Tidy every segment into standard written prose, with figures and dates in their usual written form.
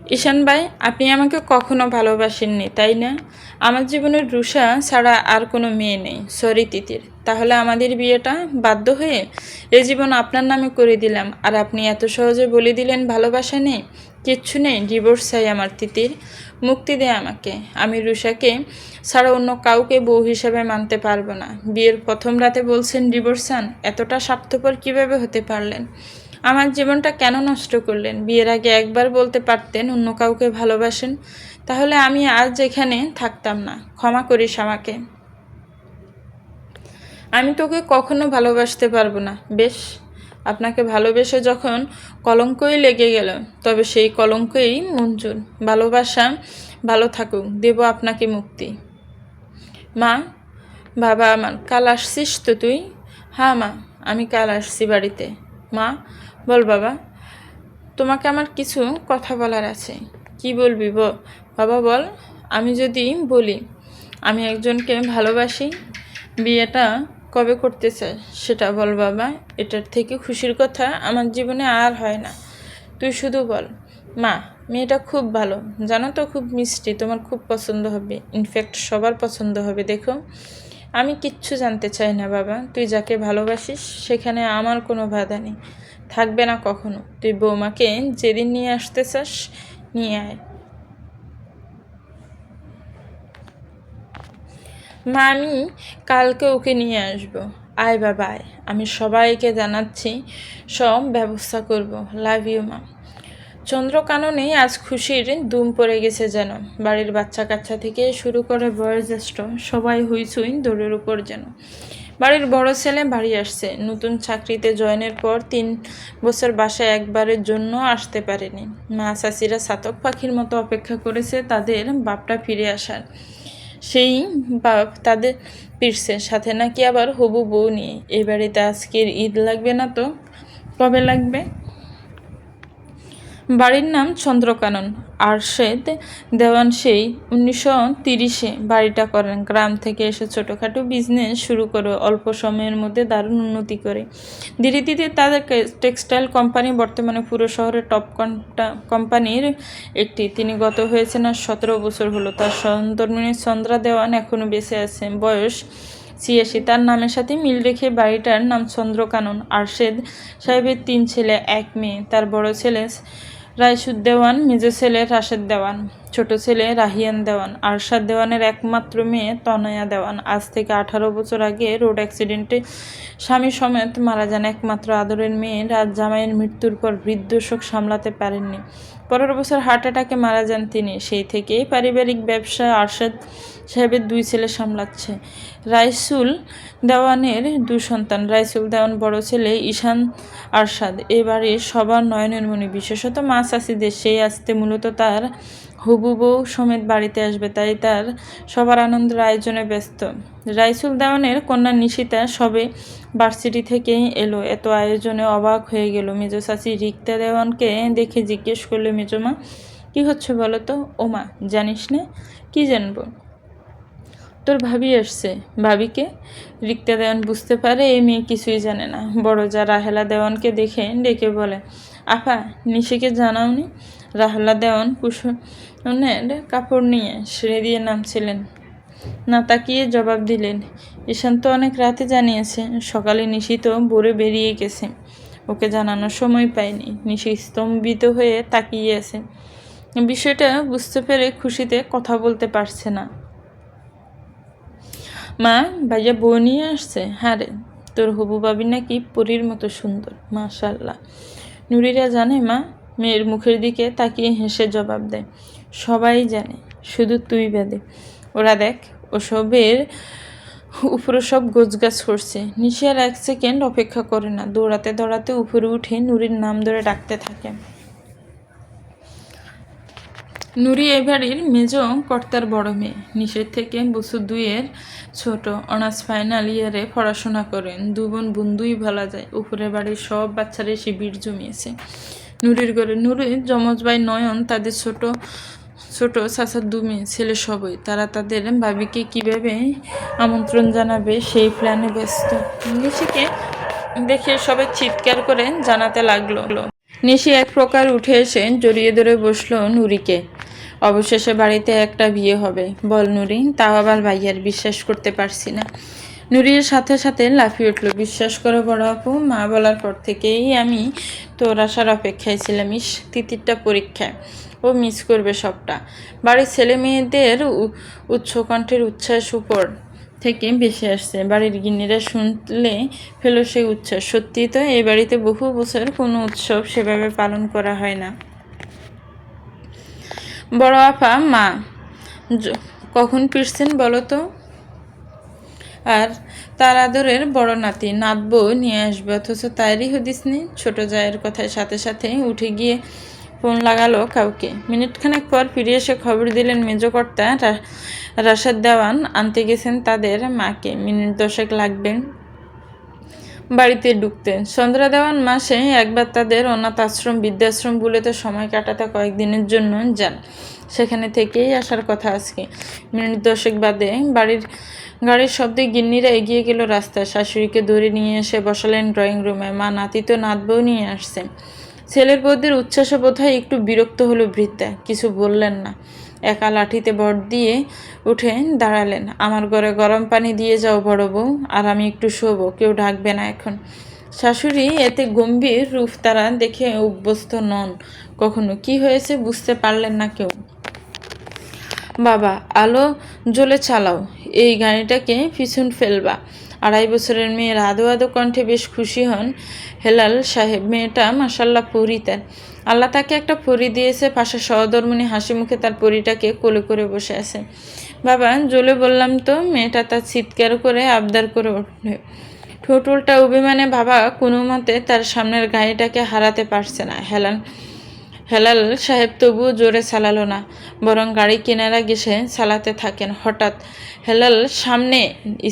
ঈশান ভাই, আপনি আমাকে কখনো ভালোবাসেননি, তাই না? আমার জীবনের রুষা ছাড়া আর কোনো মেয়ে নেই। সরি তিতির, তাহলে আমাদের বিয়েটা বাধ্য হয়ে এ জীবন আপনার নামে করে দিলাম, আর আপনি এত সহজে বলে দিলেন ভালোবাসা নেই, কিচ্ছু নেই, ডিভোর্স চাই আমার তিতির। মুক্তি দে আমাকে। আমি রুষাকে ছাড়া অন্য কাউকে বউ হিসেবে মানতে পারবো না। বিয়ের প্রথম রাতে বলছেন ডিভোর্স চান, এতটা স্বার্থপর কিভাবে হতে পারলেন? আমার জীবনটা কেন নষ্ট করলেন? বিয়ের আগে একবার বলতে পারতেন অন্য কাউকে ভালোবাসেন, তাহলে আমি আজ এখানে থাকতাম না। ক্ষমা করিস আমাকে। আমি তোকে কখনো ভালোবাসতে পারবো না। বেশ, আপনাকে ভালোবেসে যখন কলঙ্কই লেগে গেল, তবে সেই কলঙ্কই মঞ্জুর। ভালোবাসা ভালো থাকুক, দেব আপনাকে মুক্তি। মা, বাবা আমার, কাল আসছিস তো তুই? হ্যাঁ মা, আমি কাল আসছি বাড়িতে। মা, বল বাবা, তোমাকে আমার কিছু কথা বলার আছে। কি বলবি বাবা বল। আমি যদি বলি আমি একজনকে ভালোবাসি, বিয়েটা কবে করতে চাই সেটা বল বাবা। এটার থেকে খুশির কথা আমার জীবনে আর হয় না। তুই শুধু বল। মা, মেয়েটা খুব ভালো, জানো তো, খুব মিষ্টি, তোমার খুব পছন্দ হবে, ইনফ্যাক্ট সবার পছন্দ হবে। দেখো, আমি কিচ্ছু জানতে চাই না বাবা। তুই যাকে ভালোবাসিস সেখানে আমার কোনো বাধা নেই, থাকবে না কখনো। তুই বৌমাকে যেদিন নিয়ে আসতে চাস নিয়ে আয়। মা, আমি কালকে ওকে নিয়ে আসবো। আয় বাবা আয়, আমি সবাইকে জানাচ্ছি, সব ব্যবস্থা করব। লাভ ইউ মা। চন্দ্রকাননে আজ খুশির দুম পড়ে গেছে যেন। বাড়ির বাচ্চা কাচ্চা থেকে শুরু করে বয়োজ্যেষ্ঠ সবাই হুইচুই দৌড়ের উপর যেন। বাড়ির বড় ছেলে বাড়ি আসছে। নতুন চাকরিতে জয়েনের পর 3 বছর বাসায় একবারের জন্য আসতে পারেনি। মা চাচিরা চাতক পাখির মতো অপেক্ষা করেছে তাদের বাপটা ফিরে আসার। সেই বাপ তাদের ফিরছে, সাথে নাকি আবার হবু বউ নিয়ে। এই বাড়িতে আজকের ঈদ লাগবে না তো কবে লাগবে? বাড়ির নাম চন্দ্রকানন। আরশেদ দেওয়ান সেই 1930-এ বাড়িটা করেন। গ্রাম থেকে এসে ছোটোখাটো বিজনেস শুরু করে অল্প সময়ের মধ্যে দারুণ উন্নতি করে। ধীরে ধীরে তাদের টেক্সটাইল কোম্পানি বর্তমানে পুরো শহরের টপ কোম্পানির একটি। তিনি গত হয়েছেন আর 17 বছর হলো। তার সহধর্মিণী চন্দ্রা দেওয়ান এখনও বেঁচে আছে, বয়স 86। তার নামের সাথে মিল রেখে বাড়িটার নাম চন্দ্রকানন। আরশেদ সাহেবের 3 ছেলে 1 মেয়ে। তার বড় ছেলে রাইসুদ দেওয়ান, মেজ ছেলে রাশেদ দেওয়ান, ছোট ছেলে রাহিয়ান দেওয়ান। আরশাদ দেওয়ানের একমাত্র মেয়ে তনয়া দেওয়ান আজ থেকে 18 বছর আগে রোড অ্যাক্সিডেন্টে স্বামী সমেত মারা যান। একমাত্র আদরের মেয়ে রাত জামাইয়ের মৃত্যুর পর বৃদ্ধ শোক সামলাতে পারেননি। পরের বছর হার্ট অ্যাটাকে মারা যান তিনি। সেই থেকেই পারিবারিক ব্যবসা আরশাদ সাহেবের 2 ছেলে সামলাচ্ছে। রাইসুল দেওয়ানের 2 সন্তান। রাইসুল দেওয়ান বড় ছেলে ঈশান আরশাদ এ বাড়ির সবার নয়নের মণি, বিশেষত মা চাচিদের। সেই আসতে মূলত তার হবু বউ সমেত বাড়িতে আসবে, তাই তার সবার আনন্দের আয়োজনে ব্যস্ত। রাইসুল দেওয়ানের কন্যা নিশিতা সবে ভার্সিটি থেকেই এলো। এত আয়োজনে অবাক হয়ে গেল। মেজো চাচি রিক্তা দেওয়ানকে দেখে জিজ্ঞেস করলে, মেজমা কী হচ্ছে বলো তো? ও মা, জানিস না? কি জানবো, তোর ভাবি আসছে। ভাবিকে? রিক্তা দেওয়ান বুঝতে পারে এই মেয়ে কিছুই জানে না। বড় যা রাহেলা দেওয়ানকে দেখে ডেকে বলে, আপা, নিশিকে জানাওনি? রাহেলা দেওয়ান কুশনের কাপড় নিয়ে সিঁড়ি দিয়ে নামছিলেন, না তাকিয়ে জবাব দিলেন, ঈশান তো অনেক রাতে জানিয়েছে। সকালে নিশি তো ভোরে বেরিয়ে গেছে, ওকে জানানোর সময় পায়নি। নিশি স্তম্ভিত হয়ে তাকিয়ে আছে, বিষয়টা বুঝতে পেরে খুশিতে কথা বলতে পারছে না। মা, ভাইয়া বউ নিয়ে আসছে? হ্যাঁ রে, তোর হবু ভাবি নাকি পরীর মতো সুন্দর, মাশাআল্লাহ। নুরিরা জানে মা? মেয়ের মুখের দিকে তাকিয়ে হেসে জবাব দেয়, সবাই জানে, শুধু তুই বাদে। ওরা দেখ, ওসবের উপরে সব গোছগাছ করছে। নিশি আর 1 সেকেন্ড অপেক্ষা করে না, দৌড়াতে দৌড়াতে উপরে উঠে নুরির নাম ধরে ডাকতে থাকে। নুরি এই বাড়ির মেজ কর্তার বড় মেয়ে। নিষেধ থেকে বছর 2-এর ছোট। অনার্স ফাইনাল ইয়ারে পড়াশোনা করেন। 2 বোন বন্ধুই বলা যায়। উপরের বাড়ির সব বাচ্চারা শিবির জমিয়েছে নুরির ঘরে। নুরির যমজ ভাই নয়ন, তাদের ছোট ছোট চাচার 2 মেয়ে ছেলে সবই। তারা তাদের ভাবিকে কিভাবে আমন্ত্রণ জানাবে সেই প্ল্যানে ব্যস্ত। নিশিকে দেখে সবাই চিৎকার করে জানাতে লাগলো, নিশি এক প্রকার উঠে এসে জড়িয়ে ধরে বসলো নুরিকে। অবশেষে বাড়িতে একটা বিয়ে হবে, বল নুরি, তাও আবার ভাইয়ার, বিশ্বাস করতে পারছি না। নুরির সাথে সাথে লাফিয়ে উঠল, বিশ্বাস করো বড় আপু, মা বলার পর থেকেই আমি তোর আসার অপেক্ষায় ছিলাম। ইস, তিতিরটা পরীক্ষায়, ও মিস করবে সবটা। বাড়ির ছেলে মেয়েদের উচ্চকণ্ঠের উচ্ছ্বাস উপর থেকে বেশি আসছে। বাড়ির গিন্নিরা শুনলে ফেলো সেই উচ্ছ্বাস। সত্যি তো, এই বাড়িতে বহু বছর কোনো উৎসব সেভাবে পালন করা হয় না। বড় আপা মা কখন ফিরছেন বলো তো? আর তার আদরের বড় নাতি নাতবো নিয়ে আসবে, অথচ তাইরই হদিস নেই। ছোট জায়ের কথায় সাথে সাথে উঠে গিয়ে ফোন লাগালো কাউকে। মিনিটখানেক পর ফিরে এসে খবর দিলেন মেজকর্তা রাশেদ দেওয়ান আনতে গেছেন তাদের মাকে। মিনিট 10 লাগবেন বাড়িতে ঢুকতে। চন্দ্রা দেওয়ান মাসে একবার তাদের অনাথ আশ্রম বৃদ্ধাশ্রমগুলোতে সময় কাটাতে কয়েকদিনের জন্য যান। সেখানে থেকেই আসার কথা আজকে। মিনিট 10 বাদে গাড়ির শব্দে গিন্নিরা এগিয়ে গেল রাস্তায়। শাশুড়িকে ধরে নিয়ে এসে বসালেন ড্রয়িং রুমে। মা নাতি তো নাতবউ নিয়ে আসছে। ছেলের বউদের উচ্ছ্বাসে বোধহয় একটু বিরক্ত হলো বৃদ্ধা, কিছু বললেন না। একা লাঠিতে ভর দিয়ে উঠে দাঁড়ালেন। আমার ঘরে গরম পানি দিয়ে যাও বড় বউ, আর আমি একটু শোবো, কেউ ডাকবে না এখন। শাশুড়ি এতে গম্ভীর রূপ তারা দেখে অভ্যস্ত নন কখনো। কি হয়েছে বুঝতে পারলেন না কেউ। বাবা, আলো জ্বলে চালাও, এই গাড়িটাকে পিছন ফেলবা। 2.5 বছরের মেয়ের আদো আদো কণ্ঠে বেশ খুশি হন হেলাল সাহেব। মেয়েটা মাসাল্লাহ পরী তার, আল্লাহ তাকে একটা পরী দিয়েছে। পাশে সহধর্মিণী হাসি মুখে তার পরীটাকে কোলে করে বসে আছে। বাবা, জ্বলে বললাম তো। মেয়েটা তার চিৎকার করে আবদার করে উঠল। ঠোঁট উল্টা অভিমানে বাবা কোনো মতে তার সামনের গাড়িটাকে হারাতে পারছে না। হেলাল সাহেব তবুও জোরে চালালো না, বরং গাড়ি কিনারা গেছে চালাতে থাকেন। হঠাৎ হেলাল সামনে,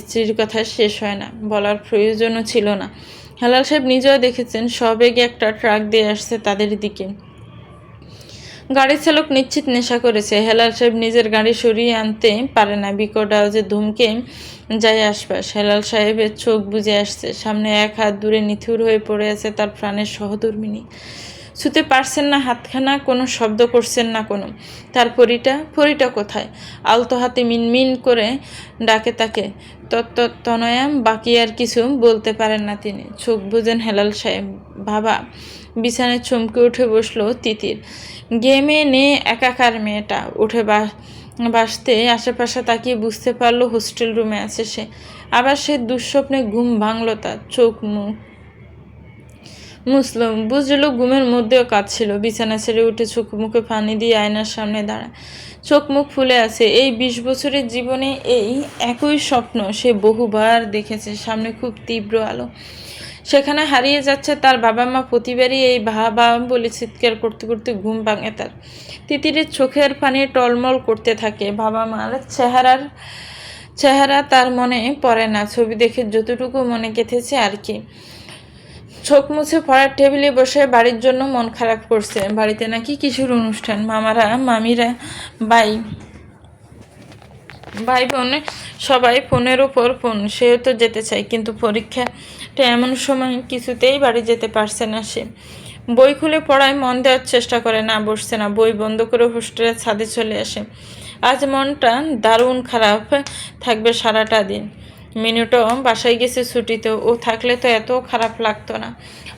স্ত্রীর কথা শেষ হয় না, বলার প্রয়োজনও ছিল না। হেলাল সাহেব নিজেও দেখেছেন সবেগে একটা ট্রাক দিয়ে আসছে তাদের দিকে। গাড়ির চালক নিশ্চিত নেশা করেছে। হেলাল সাহেব নিজের গাড়ি সরিয়ে আনতে পারে না, বিকট আওয়াজে ধুমকে যায় আশপাশ। হেলাল সাহেবের চোখ বুজে আসছে। সামনে এক হাত দূরে নিথুর হয়ে পড়ে আছে তার প্রাণের সহধর্মিণী। ছুতে পারছেন না হাতখানা, কোনো শব্দ করছেন না কোনো। তার পরীটা কোথায়? আলতো হাতে মিনমিন করে ডাকে তাকে। তনয়া বাকি আর কিছু বলতে পারেন না তিনি। চোখ বুঝেন হেলাল সাহেব। বাবা, বিছানায় চমকে উঠে বসলো তিতির। গেমে নে একাকার মেয়েটা। উঠে বাসতে আশেপাশে তাকিয়ে বুঝতে পারলো হোস্টেল রুমে আছে সে। আবার সে দুঃস্বপ্নে ঘুম ভাঙল তার। চোখ মুখ মুসলুম, বুঝলো ঘুমের মধ্যেও কাঁদছিল। বিছানা ছেড়ে উঠে চোখ মুখে পানি দিয়ে আয়নার সামনে দাঁড়ায়। চোখ মুখ ফুলে আছে। এই 20 বছরের জীবনে এই একই স্বপ্ন সে বহুবার দেখেছে। সামনে খুব তীব্র আলো, সেখানে হারিয়ে যাচ্ছে তার বাবা মা। প্রতিবারই এই বাবা বলে চিৎকার করতে করতে ঘুম ভাঙে তার। তিতিরের চোখের পানি টলমল করতে থাকে। বাবা মার চেহারা তার মনে পড়ে না। ছবি দেখে যতটুকু মনে গেঁথেছে আর কি। চোখ মুছে পড়ার টেবিলে বসে বাড়ির জন্য মন খারাপ করছে। বাড়িতে নাকি কিশোর অনুষ্ঠান। মামারা মামিরা ভাই বোন সবাই ফোনের ওপর ফোন। সেও তো যেতে চায়, কিন্তু পরীক্ষাটা এমন সময় কিছুতেই বাড়ি যেতে পারছে না সে। বই খুলে পড়ায় মন দেওয়ার চেষ্টা করে, না বসছে না। বই বন্ধ করে হোস্টেলের ছাদে চলে আসে। আজ মনটা দারুণ খারাপ থাকবে সারাটা দিন। মিনুটও বাসায় গেছে ছুটিতে। ও থাকলে তো এত খারাপ লাগতো না।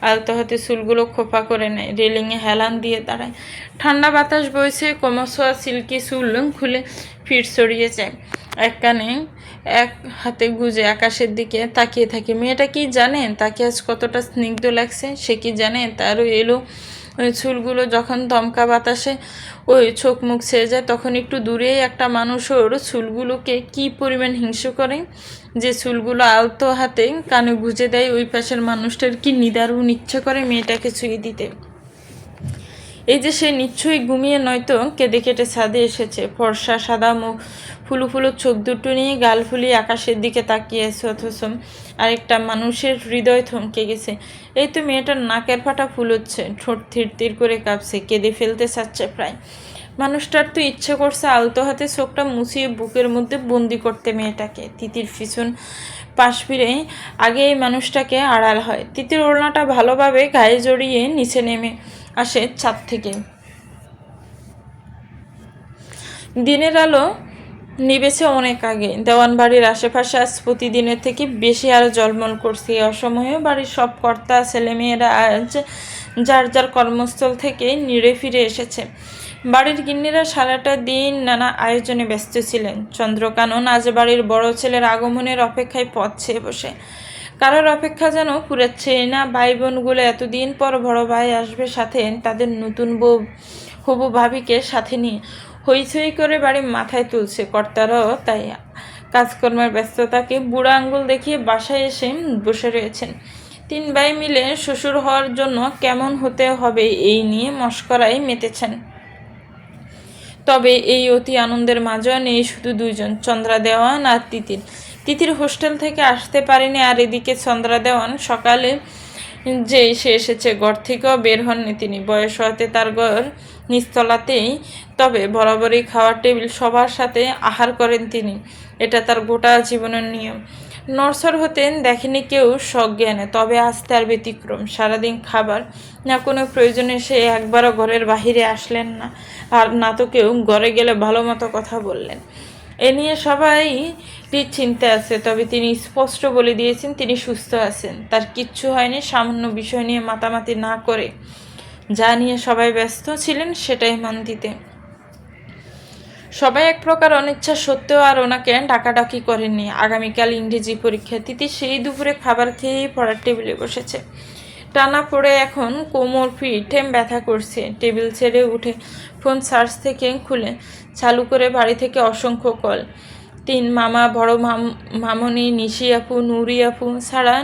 আলতো হাতে চুলগুলো খোপা করে নেয়, রেলিংয়ে হেলান দিয়ে দাঁড়ায়। ঠান্ডা বাতাস বইছে, কোমরছোঁয়া সিল্কি চুল খুলে ফিট ছড়িয়ে যায়। এক হাতে গুজে আকাশের দিকে তাকিয়ে থাকে। মেয়েটা কি জানে তাকে আজ কতটা স্নিগ্ধ লাগছে? সে কি জানে তারও এলো ওই চুলগুলো যখন দমকা বাতাসে ওই চোখ মুখ ছেড়ে যায়, তখন একটু দূরেই একটা মানুষ ওর চুলগুলোকে কি পরিমাণ হিংসা করে। যে চুলগুলো আলতো হাতে কানে গুজে দেয়, ওই পাশের মানুষটার কি নিদারুণ ইচ্ছে করে মেয়েটাকে ছুঁয়ে দিতে। এই যে সে নিশ্চয়ই ঘুমিয়ে নয়তো কেঁদে কেটে ছাদে এসেছে। ফর্সা সাদা মুখ, ফুলো ফুলো চোখ দুটো নিয়ে গাল ফুলিয়ে আকাশের দিকে তাকিয়ে আছে। অথচ আরেকটা মানুষের হৃদয় থমকে গেছে। এই তো মেয়েটার নাকের ফাটা ফুলোচ্ছে, ঠোঁট থির থির করে কাঁপছে, কেঁদে ফেলতে চাচ্ছে প্রায়। মানুষটার তো ইচ্ছে করছে আলতো হাতে চোখটা মুছিয়ে বুকের মধ্যে বন্দি করতে মেয়েটাকে। তিতির পিছন পাশ ফিরে আগে এই মানুষটাকে আড়াল হয়। তিতির ওড়নাটা ভালোভাবে গায়ে জড়িয়ে নিচে নেমে আসে ছাদ থেকে। দিনের আলো নিবেছে অনেক আগে। দেওয়ান বাড়ির আশেপাশে আজ প্রতিদিনের থেকে বেশি আরো জলমল করছে। এই অসময়ে বাড়ির সব কর্তা ছেলেমেয়েরা আজ যার যার কর্মস্থল থেকে নিড়ে ফিরে এসেছে। বাড়ির গিন্নিরা সারাটা দিন নানা আয়োজনে ব্যস্ত ছিলেন। চন্দ্রকানন আজ বাড়ির বড় ছেলের আগমনের অপেক্ষায় পথ চেয়ে বসে। কারোর অপেক্ষা যেন পুরাচ্ছে না। ভাই বোনগুলো এতদিন পর বড় ভাই আসবে সাথে তাদের নতুন বউ হবু ভাবিকে সাথে নিয়ে হইচই করে বাড়ি মাথায় তুলছে। কর্তারাও তাই কাজকর্মের ব্যস্ততাকে বুড়া আঙ্গুল দেখিয়ে বাসায় এসে বসে রয়েছেন। তিন ভাই মিলে শ্বশুর হওয়ার জন্য কেমন হতে হবে এই নিয়ে মশকরায় মেতেছেন। তবে এই অতি আনন্দের মাঝেও নেই শুধু দুইজন, চন্দ্রা দেওয়ান আর তিতির। তিতির হোস্টেল থেকে আসতে পারেনি, আর এদিকে চন্দ্রা দেওয়ান সকালে যে সে এসেছে ঘর থেকেও বের হননি তিনি। বয়স হতে তার ঘর নিচতলাতেই, তবে বরাবরই খাওয়ার টেবিল সবার সাথে আহার করেন তিনি। এটা তার গোটা জীবনের নিয়ম। নরসর হতেন দেখেনি কেউ সজ্ঞানে, তবে আজ তার ব্যতিক্রম। সারাদিন খাবার না কোনো প্রয়োজনে সে একবারও ঘরের বাহিরে আসলেন না, আর না তো কেউ ঘরে গেলে ভালো মতো কথা বললেন। এ নিয়ে সবাই চিন্তা আছে, তবে তিনি স্পষ্ট বলে দিয়েছেন তিনি সুস্থ আছেন, তার কিচ্ছু হয়নি। সামান্য বিষয় নিয়ে মাতামাতি না করে যা নিয়ে সবাই ব্যস্ত ছিলেন সেটাই মন দিতে। সবাই এক প্রকার অনিচ্ছা সত্ত্বেও আর ওনাকে ডাকাডাকি করেননি। আগামীকাল ইংরেজি পরীক্ষা। তিতি সেই দুপুরে খাবার খেয়েই পড়ার টেবিলে বসেছে। টানা পড়ে এখন কোমর পিঠে ব্যথা করছে। টেবিল ছেড়ে উঠে ফোন সার্চ থেকে খুলে চালু করে বাড়ি থেকে অসংখ্য কল। তিন মামা, বড় মামনি, নিশি আপু, নুরি আপু ছাড়া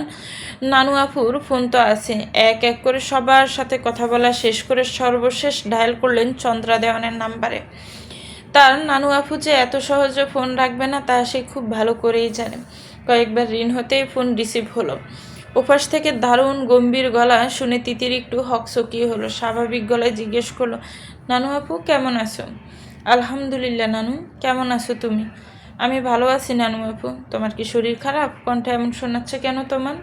নানু আপুর ফোন তো আছে। এক এক করে সবার সাথে কথা বলা শেষ করে সর্বশেষ ডায়াল করলেন চন্দ্রা দেওয়ানের নাম্বারে। তার নানু আপু যে এত সহজে ফোন রাখবে না তা সে খুব ভালো করেই জানে। কয়েকবার রিং হতেই ফোন রিসিভ হলো। ওপাশ থেকে দারুণ গম্ভীর গলা শুনে তিতির একটু হকচকিয়ে হলো। স্বাভাবিক গলায় জিজ্ঞেস করলো, নানু আপু কেমন আছো? আলহামদুলিল্লাহ নানু, কেমন আছো তুমি? আমি ভালো আছি নানু আপু। তোমার কি শরীর খারাপ? কণ্ঠে এমন শোনাচ্ছে কেন তোমার?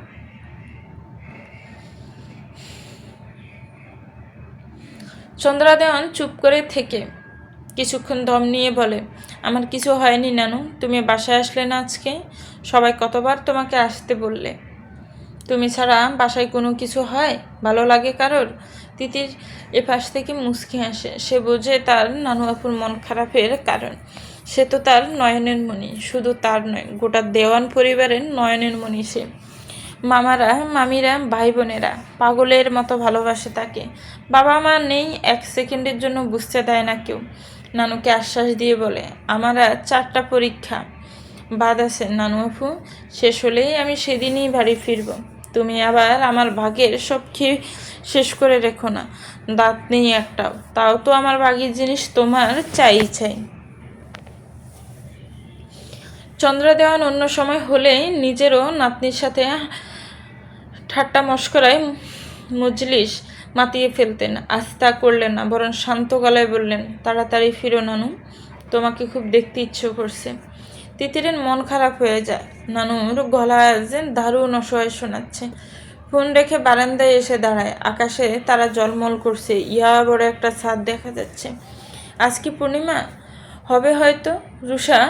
চন্দ্রা দেওয়ান চুপ করে থেকে কিছুক্ষণ দম নিয়ে বলে, আমার কিছু হয়নি নানু। তুমি বাসায় আসলে না আজকে? সবাই কতবার তোমাকে আসতে বললে। তুমি ছাড়া বাসায় কোনো কিছু হয়? ভালো লাগে কারোর? তিতির এপাশ থেকে মুচকি হাসে। সে বোঝে তার নানু আপুর মন খারাপের কারণ। সে তো তার নয়নের মণি, শুধু তার নয় গোটা দেওয়ান পরিবারের নয়নের মণি সে। মামারা, মামিরা, ভাই বোনেরা পাগলের মতো ভালোবাসে তাকে। বাবা মা নেই, এক সেকেন্ডের জন্য বুঝতে দেয় না কেউ। নানুকে আশ্বাস দিয়ে বলে, আমার 4টা পরীক্ষা বাদ আছে নানু আপু, শেষ হলেই আমি সেদিনই বাড়ি ফিরব। তুমি আবার আমার ভাগের সব খেয়ে শেষ করে রেখো না। দাঁত নেই একটাও, তাও তো আমার ভাগের জিনিস তোমার চাই চাই। চন্দ্রা দেওয়ান অন্য সময় হলে নিজেরও নাতনির সাথে ঠাট্টা মশকরায় মজলিস মাতিয়ে ফেলতেন। আজ তা করলেন না, বরং শান্ত গলায় বললেন, তাড়াতাড়ি ফিরো নানু, তোমাকে খুব দেখতে ইচ্ছে করছে। তিতিরের মন খারাপ হয়ে যায়। নানুর গলা যেন দারুণ অসহায় শোনাচ্ছে। ফোন রেখে বারান্দায় এসে দাঁড়ায়। আকাশে তারা জলমল করছে। ইয়া বড় একটা ছাদ দেখা যাচ্ছে। আজ কি পূর্ণিমা হবে হয়তো। রুষা,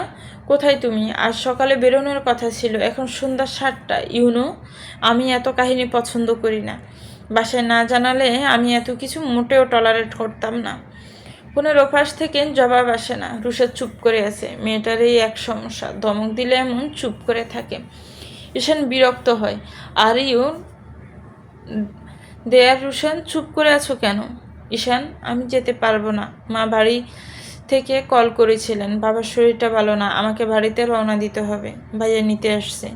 কোথায় তুমি? আজ সকালে বেরোনোর কথা ছিল, এখন সন্ধ্যা 7টা। ইউনো, আমি এত কাহিনী পছন্দ করি না। বাসায় না জানালে আমি এত কিছু মোটেও টলারেট করতাম না। ফোনের ওপাশ থেকে জবাব আসে না। রুষা চুপ করে আছে। মেয়েটার এই এক সমস্যা, ধমক দিলে এমন চুপ করে থাকে। ঈশান বিরক্ত হয়। আর ইউ দেয়ার রুশান, চুপ করে আছো কেন? ঈশান, আমি যেতে পারবো না। মা বাড়ি থেকে কল করেছিলেন, বাবার শরীরটা ভালো না, আমাকে বাড়িতে রওনা দিতে হবে, ভাইয়া নিতে আসছে।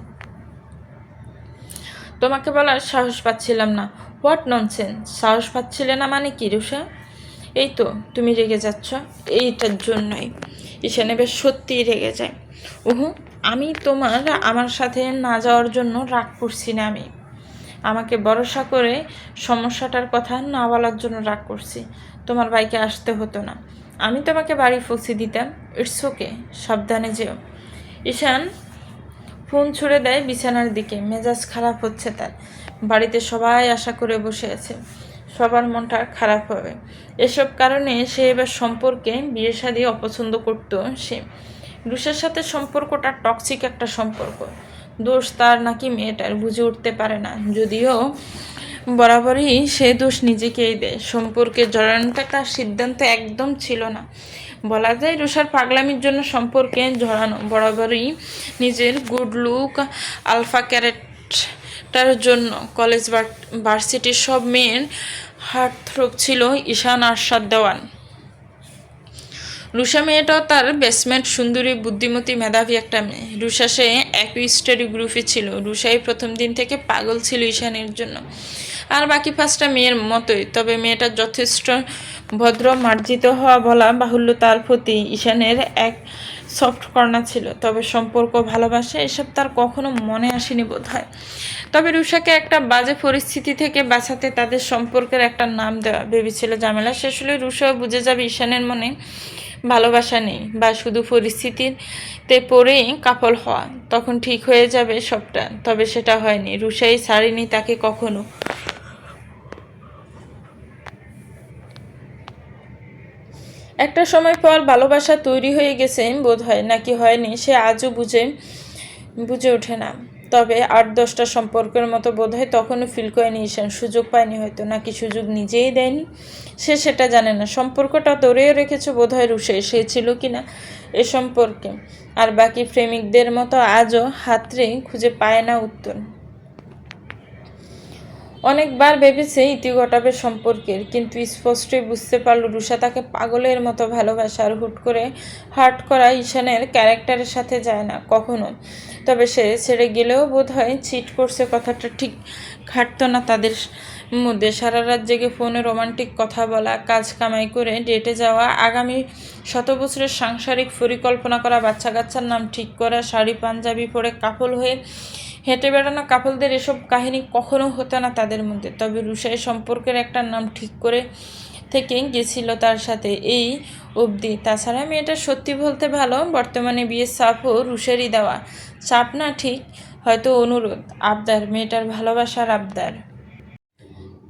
তোমাকে বলার সাহস পাচ্ছিলাম না। What nonsense! সাহস পাচ্ছিলে না মানে কি রুষা? এই তো তুমি রেগে যাচ্ছ এইটার জন্যই। ঈশান এবার সত্যিই রেগে যায়। ওহু, আমি আমার সাথে না যাওয়ার জন্য রাগ করছি না। আমি আমাকে ভরসা করে সমস্যাটার কথা না বলার জন্য রাগ করছি। তোমার ভাইকে আসতে হতো না, আমি তোমাকে বাড়ি পৌঁছে দিতাম। ইটস ওকে, সাবধানে যেও। ঈশান ফোন ছুড়ে দেয় বিছানার দিকে। মেজাজ খারাপ হচ্ছে তার। বাড়িতে সবাই আশা করে বসে আছে। সবার মনটা খারাপ হবে। এসব কারণে সে এবার সম্পর্কে বিয়ে শাদী অপছন্দ করতো সে। রুষার সাথে সম্পর্কটা টক্সিক একটা সম্পর্ক। দোষ তার নাকি মেয়েটার, বুঝে উঠতে পারে না। যদিও বরাবরই সে দোষ নিজেকেই দেয়। সম্পর্কে জড়ানোটা তার সিদ্ধান্ত একদম ছিল না। বলা যায় রুষার পাগলামির জন্য সম্পর্কে জড়ানো। বরাবরই নিজের গুড লুক, আলফা ক্যারেক্টারের জন্য কলেজ ভার্সিটির সব মেয়ের হার্ট থ্রোব ছিল ঈশান আরশাদ দেওয়ান। রুষা মেয়েটাও তার বেসমেন্ট, সুন্দরী, বুদ্ধিমতী, মেধাবী একটা মেয়ে। রুষা সে একই স্টাডি গ্রুপে ছিল। রুষাই প্রথম দিন থেকে পাগল ছিল ঈশানের জন্য, আর বাকি 5টা মেয়ের মতোই। তবে মেয়েটা যথেষ্ট ভদ্র, মার্জিত হওয়া বলা বাহুল্য। তার প্রতি ঈশানের এক সফট কর্নার ছিল। তবে সম্পর্ক, ভালোবাসা এসব তার কখনো মনে আসেনি বোধ হয়। তবে রুষাকে একটা বাজে পরিস্থিতি থেকে বাঁচাতে তাদের সম্পর্কের একটা নাম দেওয়া। ভেবেছিল ঝামেলা শেষ হলে রুষাও বুঝে যাবে ঈশানের মনে ভালোবাসা নেই, বা শুধু পরিস্থিতিতে পড়েই কাপল হওয়া, তখন ঠিক হয়ে যাবে সবটা। তবে সেটা হয়নি। রুষাই ছাড়েনি তাকে কখনো। একটা সময় পর ভালোবাসা তৈরি হয়ে গেছে বোধ হয়, নাকি হয়নি সে আজও বুঝে ওঠে না। তবে 8-10টা সম্পর্কের মতো বোধ হয় তখনও ফিল করেনি ঈশান। সুযোগ পায়নি হয়তো, নাকি সুযোগ নিজেই দেয়নি, সে সেটা জানে না। সম্পর্কটা ধরেও রেখেছে বোধ হয় রুষে, সে ছিল কি না এ সম্পর্কে। আর বাকি প্রেমিকদের মতো আজও হাতড়ে খুঁজে পায় না উত্তর। অনেকবার ভেবেছে ইতি ঘটাবে সম্পর্কের, কিন্তু স্পষ্টই বুঝতে পারল রুষা তাকে পাগলের মতো ভালোবাসে। আর হুট করে হার্ট করা ঈশানের ক্যারেক্টারের সাথে যায় না কখনো। তবে সে ছেড়ে গেলেও বোধ হয় চিট করছে কথাটা ঠিক খাটতো না তাদের মধ্যে। সারা রাত জেগে ফোনে রোমান্টিক কথা বলা, কাজ কামাই করে ডেটে যাওয়া, আগামী 100 বছরের সাংসারিক পরিকল্পনা করা, বাচ্চা কাচ্চার নাম ঠিক করা, শাড়ি পাঞ্জাবি পরে কাপল হয়ে হেঁটে বেড়ানো কাপলদের এসব কাহিনী কখনো হতো না তাদের মধ্যে। তবে রুষাই সম্পর্কের একটা নাম ঠিক করে থেকে গেছিল তার সাথে এই অবধি। তাছাড়া মেয়েটা সত্যি বলতে ভালো। বর্তমানে বিয়ের চাপও রুষেরই দেওয়া। চাপ না ঠিক, হয়তো অনুরোধ, আবদার, মেয়েটার ভালোবাসার আবদার।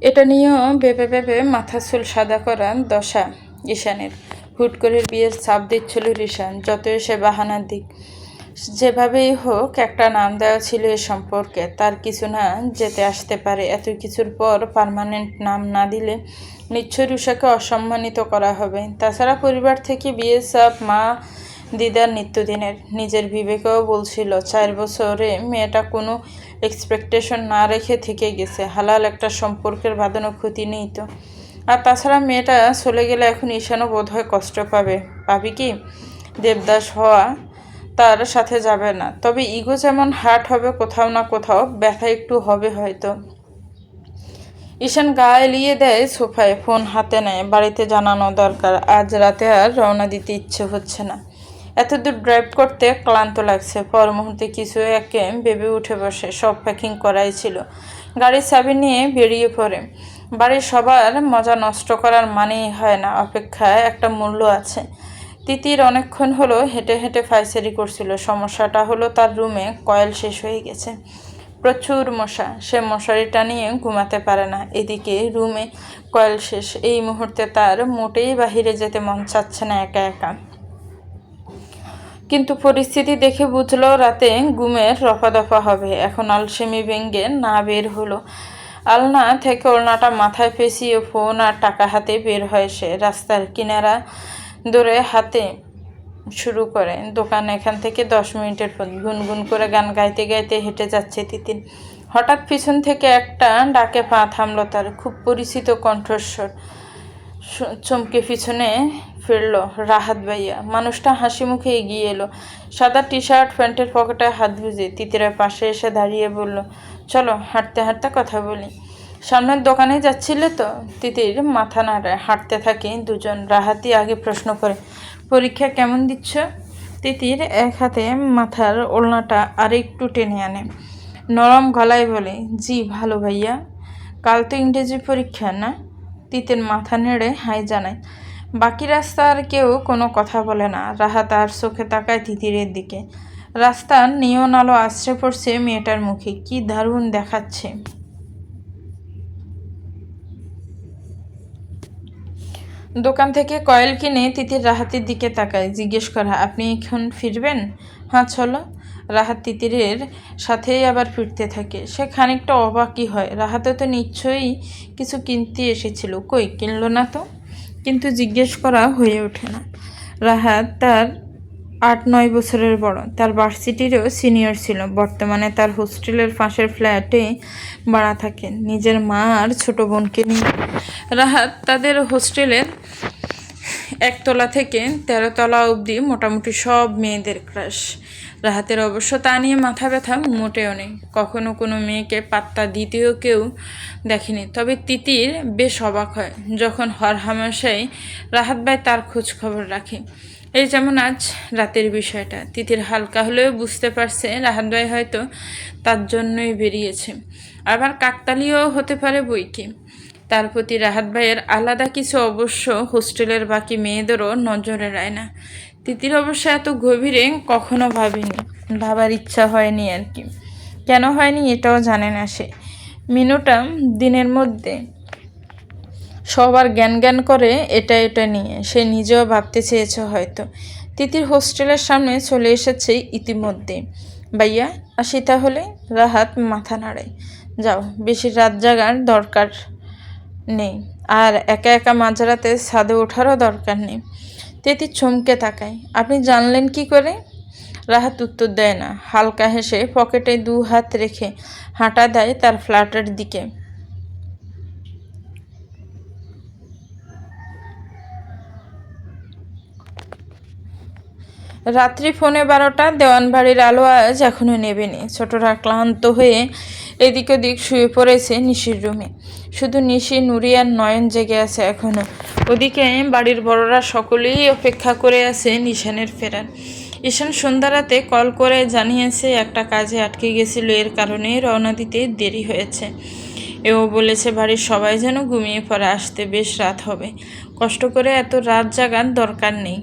এটা নিয়েও ভেবে ভেবে মাথা চুল সাদা করা দশা ঈশানের। হুট করে বিয়ের চাপ দিচ্ছিল ঈশান, যতই সে বাহানার দিক। যেভাবেই হোক একটা নাম দেওয়া ছিল এ সম্পর্কে। তার কিছু না যেতে আসতে পারে। এত কিছুর পর পার্মানেন্ট নাম না দিলে নিশ্চয় রুষাকে অসম্মানিত করা হবে। তাছাড়া পরিবার থেকে বিয়ের চাপ মা দিদার নিত্যদিনের। নিজের বিবেকেও বলছিল 4 বছরে মেয়েটা কোনো এক্সপেকটেশন না রেখে থেকে গেছে। হালাল একটা সম্পর্কের বাঁধানো ক্ষতি নেই তো। আর তাছাড়া মেয়েটা চলে গেলে এখন ঈশানও বোধহয় কষ্ট পাবে কি? দেবদাস হওয়া তার সাথে যাবে না। তবে ইগো যেমন হার্ট হবে, কোথাও না কোথাও ব্যথা একটু হবে হয়তো। ঈশান গা এলিয়ে দেয় সোফায়, ফোন হাতে নেয়। বাড়িতে জানানো দরকার, আজ রাতে আর রওনা দিতে ইচ্ছে হচ্ছে না। এতদূর ড্রাইভ করতে ক্লান্ত লাগছে। পর মুহূর্তে কিছু একে ভেবে উঠে বসে। সব প্যাকিং করাই ছিল। গাড়ির চাবি নিয়ে বেরিয়ে পড়ে। বাড়ির সবার মজা নষ্ট করার মানেই হয় না, অপেক্ষায় একটা মূল্য আছে। তিতির অনেকক্ষণ হলো হেঁটে হেঁটে ফাইসারি করছিল। সমস্যাটা হলো তার রুমে কয়েল শেষ হয়ে গেছে। প্রচুর মশা, সে মশারি টানিয়ে ঘুমাতে পারে না। এদিকে রুমে কয়েল শেষ। এই মুহূর্তে তার মোটেই বাহিরে যেতে মন চাচ্ছে না একা একা। কিন্তু পরিস্থিতি দেখে বুঝলো রাতে ঘুমের রফাদফা হবে। এখন আলসেমি ভেঙে না বের হলো। আলনা থেকে ওড়নাটা মাথায় পেঁচিয়ে ফোন আর টাকা হাতে বের হয় সে। রাস্তার কিনারা ধরে হাতে শুরু করে দোকান। এখান থেকে 10 মিনিটের পথ। গুনগুন করে গান গাইতে গাইতে হেঁটে যাচ্ছে তিতির। হঠাৎ পিছন থেকে একটা ডাকে পা থামলো তার। খুব পরিচিত কণ্ঠস্বর। চমকে পিছনে ফিরল রাহাত ভাইয়া। মানুষটা হাসি মুখে এগিয়ে এলো, সাদা টি শার্ট, প্যান্টের পকেটে হাত গুজে। তিতিরের পাশে এসে দাঁড়িয়ে বলল, চলো হাঁটতে হাঁটতে কথা বলি। সামনের দোকানে যাচ্ছিলে তো? তিতির মাথা নাড়ায়। হাঁটতে থাকে দুজন। রাহাতই আগে প্রশ্ন করে, পরীক্ষা কেমন দিচ্ছ? তিতির এক হাতে মাথার ওড়নাটা আর একটু টেনে আনে। নরম গলায় বলে, জি ভালো ভাইয়া। কাল তো ইংরেজি পরীক্ষা না? তিতির মাথা নেড়ে হাই জানায়। বাকি রাস্তা আর কেউ কোনো কথা বলে না। রাহাত আর চোখে তাকায় তিতিরের দিকে। রাস্তার নিয়ন আলো আছড়ে পড়ছে মেয়েটার মুখে। কি দারুণ দেখাচ্ছে। দোকান থেকে কয়েল কিনে তিতির রাহাতের দিকে তাকায়, জিজ্ঞেস করা, আপনি এখন ফিরবেন? হ্যাঁ চলো। রাহাত তিতিরের সাথেই আবার ফিরতে থাকে। সে খানিকটা অবাকই হয়, রাহাতে তো নিশ্চয়ই কিছু কিনতে এসেছিল, কই কিনলো না তো। কিন্তু জিজ্ঞেস করা হয়ে ওঠে না। রাহাত তার 8-9 বছরের বড়, তার ভার্সিটিরও সিনিয়র ছিল। বর্তমানে তার হোস্টেলের পাশের ফ্ল্যাটে ভাড়া থাকেন নিজের মা আর ছোট বোনকে নিয়ে। রাহাত তাদের হোস্টেলের 1 তলা থেকে 13 তলা অবধি মোটামুটি সব মেয়েদের ক্রাশ। রাহাতের অবশ্য তা নিয়ে মাথা ব্যথা মোটেও নেই, কখনো কোনো মেয়েকে পাত্তা দ্বিতীয় কেউ দেখেনি। তবে তিতির বেশ অবাক হয় যখন হরহামেশাই রাহাত ভাই তার খোঁজ খবর রাখে। এই যেমন আজ রাতের বিষয়টা, তিতির হালকা হলেও বুঝতে পারছে রাহাত ভাই হয়তো তার জন্যই বেরিয়েছে। আবার কাকতালীয় হতে পারে বইকি। তার প্রতি রাহাত ভাইয়ের আলাদা কিছু অবশ্য হোস্টেলের বাকি মেয়েদেরও নজরে রায় না। তিতির অবশ্য এত গভীরে কখনো ভাবেনি, ভাবার ইচ্ছা হয়নি আর কি। কেন হয়নি এটাও জানে না সে। মিনুটা দিনের মধ্যে সবার জ্ঞান জ্ঞান করে এটা নিয়ে, সে নিজেও ভাবতে চেয়েছে হয়তো। তিতির হোস্টেলের সামনে চলে এসেছে ইতিমধ্যে। ভাইয়া আসি তাহলে? রাহাত মাথা নাড়ে। যাও, বেশি রাত জাগার দরকার নেই, আর একা একা মাঝরাতে ছাদে ওঠারও দরকার নেই। তিতির চমকে তাকায়, আপনি জানলেন কি করে? রাহাত উত্তর দেয় না, হালকা হেসে পকেটে 2 হাত রেখে হাঁটা দেয় তার ফ্ল্যাটের দিকে। রাত্রি 12:15, দেওয়ানবাড়ির আলো আজ এখনও নেবেনি। ছোটরা ক্লান্ত হয়ে এদিক ওদিক শুয়ে পড়েছে নিশির রুমে। শুধু নিশি, নুরি আর নয়ন জেগে আছে এখনও। ওদিকে বাড়ির বড়রা সকলেই অপেক্ষা করে আছে নিশানের ফেরার। ঈশান সন্ধ্যা রাতে কল করে জানিয়েছে একটা কাজে আটকে গেছিল, এর কারণে রওনা দিতে দেরি হয়েছে। এও বলেছে বাড়ির সবাই যেন ঘুমিয়ে পড়ে, আসতে বেশ রাত হবে। কষ্ট করে এত রাত জাগার দরকার নেই।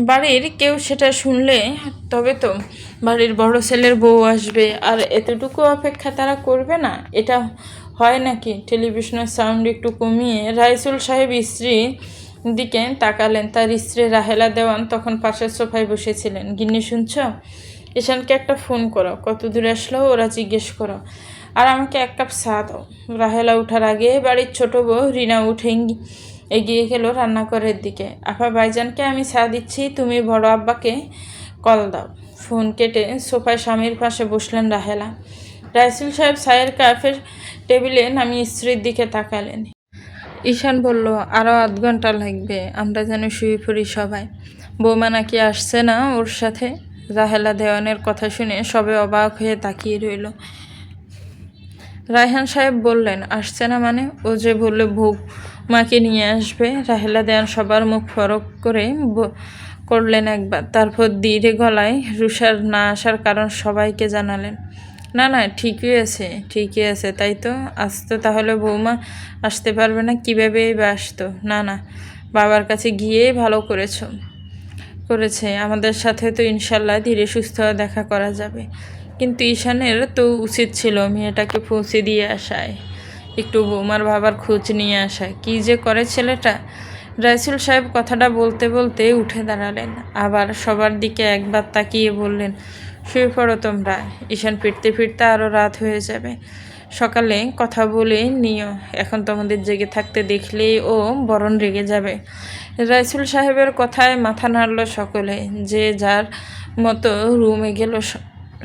বাড়ির কেউ সেটা শুনলে তবে তো বাড়ির বড় ছেলের বউ আসবে, আর এতটুকু অপেক্ষা তারা করবে না? এটা হয় নাকি? টেলিভিশনের সাউন্ড একটু কমিয়ে রাইসুল সাহেব স্ত্রীর দিকে তাকালেন। তার স্ত্রী রাহেলা দেওয়ান তখন পাশের সোফায় বসেছিলেন। গিন্নি শুনছ? ঈশানকে একটা ফোন করো, কত দূরে আসলো ওরা জিজ্ঞেস করো, আর আমাকে 1 কাপ চা দাও। রাহেলা উঠার আগে বাড়ির ছোট বউ রিনা উঠে এগিয়ে গেল রান্নাঘরের দিকে। আপা ভাইজানকে আমি চা দিচ্ছি, তুমি বড় আব্বাকে কল দাও। ফোন কেটে সোফায় স্বামীর পাশে বসলেন রাহেলা। রাইসুল সাহেব চায়ের কাপের টেবিলে নামিয়ে স্ত্রীর দিকে তাকালেন। ঈশান বলল, আরও 8 ঘন্টা লাগবে, আমরা যেন শুয়ে পড়ি সবাই। বৌমা নাকি আসছে না ওর সাথে? রাহেলা দেওয়ানের কথা শুনে সবে অবাক হয়ে তাকিয়ে রইল। রায়হান সাহেব বললেন, আসছে না মানে? ও যে বললে বৌমাকে নিয়ে আসবে। রাহেলা দেওয়ান সবার মুখ ফরক করে করলেন একবার, তারপর ধীরে গলায় রুষার না আসার কারণ সবাইকে জানালেন। না না, ঠিকই আছে, তাই তো আসতো। তাহলে বৌমা আসতে পারবে না কীভাবে বা আসতো? না না, বাবার কাছে গিয়েই ভালো করেছে, আমাদের সাথে তো ইনশাল্লাহ ধীরে সুস্থ দেখা করা যাবে। কিন্তু ঈশানের তো উচিত ছিল মেয়েটাকে পৌঁছে দিয়ে আসায়, একটু বৌমার বাবার খোঁজ নিয়ে আসায়। কী যে করে ছেলেটা। রাইসুল সাহেব কথাটা বলতে বলতে উঠে দাঁড়ালেন, আবার সবার দিকে একবার তাকিয়ে বললেন, শুয়ে পড়ো তোমরা, ঈশান ফিরতে ফিরতে আরও রাত হয়ে যাবে। সকালে কথা বলে নিও, এখন তোমাদের জেগে থাকতে দেখলেই ও বরণ রেগে যাবে। রাইসুল সাহেবের কথায় মাথা নাড়ল সকলে, যে যার মতো রুমে গেল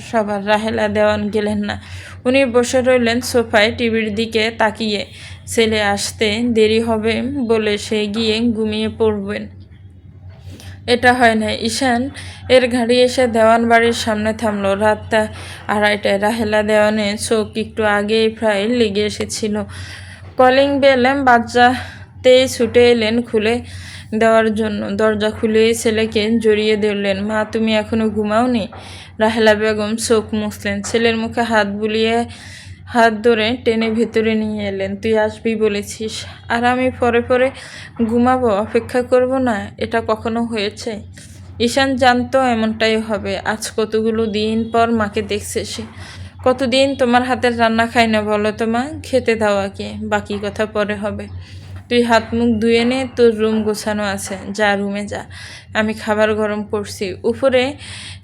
সবার। রাহেলা দেওয়ান গেলেন না, উনি বসে রইলেন সোফায় টিভির দিকে তাকিয়ে। ছেলে আসতে দেরি হবে বলে সে গিয়ে ঘুমিয়ে পড়বেন, এটা হয় না। ঈশান এর গাড়ি এসে দেওয়ান বাড়ির সামনে থামলো। রাত 2:30টায়। রাহেলা দেওয়ানের চোখ একটু আগেই প্রায় লেগে এসেছিল। কলিং বেল বাজাতেই ছুটে এলেন খুলে দেওয়ার জন্য। দরজা খুলেই ছেলেকে জড়িয়ে ধরলেন। মা, তুমি এখনো ঘুমাওনি? রাহেলা বেগম চোখ মুছলেন। ছেলের মুখে হাত বুলিয়ে হাত ধরে টেনে ভেতরে নিয়ে এলেন। তুই আসবি বলেছিস, আর আমি পরে পরে ঘুমাবো, অপেক্ষা করব না? এটা কখনো হয়েছে? ঈশান জানতো এমনটাই হবে। আজ কতগুলো দিন পর মাকে দেখছে সে। কতদিন তোমার হাতের রান্না খাই না বলো তো মা? খেতে দাও আগে, বাকি কথা পরে হবে। তুই হাত মুখ ধুয়ে নে, তোর রুম গোছানো আছে, যা রুমে যা, আমি খাবার গরম করছি, উপরে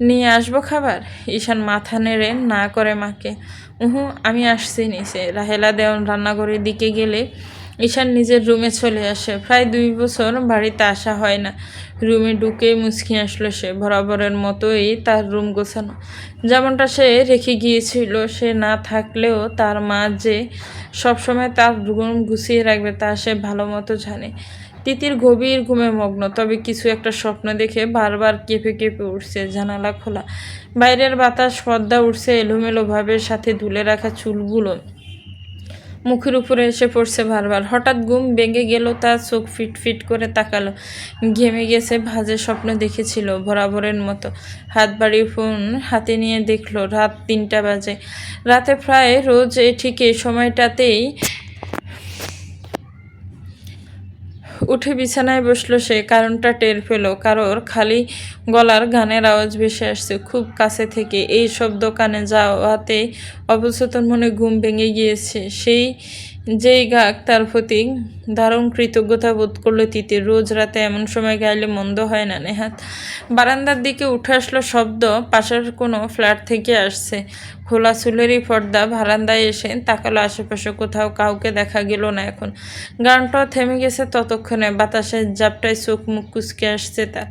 নিয়ে আসবো খাবার। ঈশান মাথা নেড়ে না করে মাকে। আমি আসছি নিচে। রাহেলা দেওয়ান রান্নাঘরের দিকে গেলে ঈশান নিজের রুমে চলে আসে। প্রায় 2 বছর বাড়িতে আসা হয় না। রুমে ঢুকেই মুচকি আসলো সে। বরাবরের মতোই তার রুম গোছানো, যেমনটা সে রেখে গিয়েছিল। সে না থাকলেও তার মা যে সবসময় তার রুম গুছিয়ে রাখবে তা সে ভালো মতো জানে। তিতির গভীর ঘুমে মগ্ন, তবে কিছু একটা স্বপ্ন দেখে বারবার কেঁপে কেঁপে উঠছে। জানালা খোলা, বাইরের বাতাস পর্দা উঠছে এলোমেলোভাবে, সাথে দুলে রাখা চুলগুলো মুখের উপরে এসে পড়ছে বারবার। হঠাৎ ঘুম ভেঙে গেল তার, চোখ ফিট ফিট করে তাকালো। ঘেমে গেছে, ভাজে স্বপ্ন দেখেছিল বরাবরের মতো। হাত বাড়িয়ে ফোন হাতে নিয়ে দেখলো রাত 3টা বাজে। রাতে প্রায় রোজ ঠিক এই সময়টাতেই উঠে বিছানায় বসলো সে। কারণটা টের পেল, কারোর খালি গলার গানের আওয়াজ ভেসে আসছে খুব কাছে থেকে। এই শব্দ কানে যাওয়াতে অবচেতন মনে ঘুম ভেঙে গিয়েছে। যেই গাক তার প্রতি দারুণ কৃতজ্ঞতা বোধ করলো তিতির। রোজ রাতে এমন সময় গাইলে মন্দ হয় না নেহাত। বারান্দার দিকে উঠে আসলো শব্দ, পাশের কোনো ফ্ল্যাট থেকে আসছে। খোলা চুলেরই পর্দা। বারান্দায় এসে তাকালো, আশেপাশে কোথাও কাউকে দেখা গেল না এখন। গানটাও থেমে গেছে ততক্ষণে। বাতাসের ঝাপটায় চোখ মুখ কুচকে আসছে তার।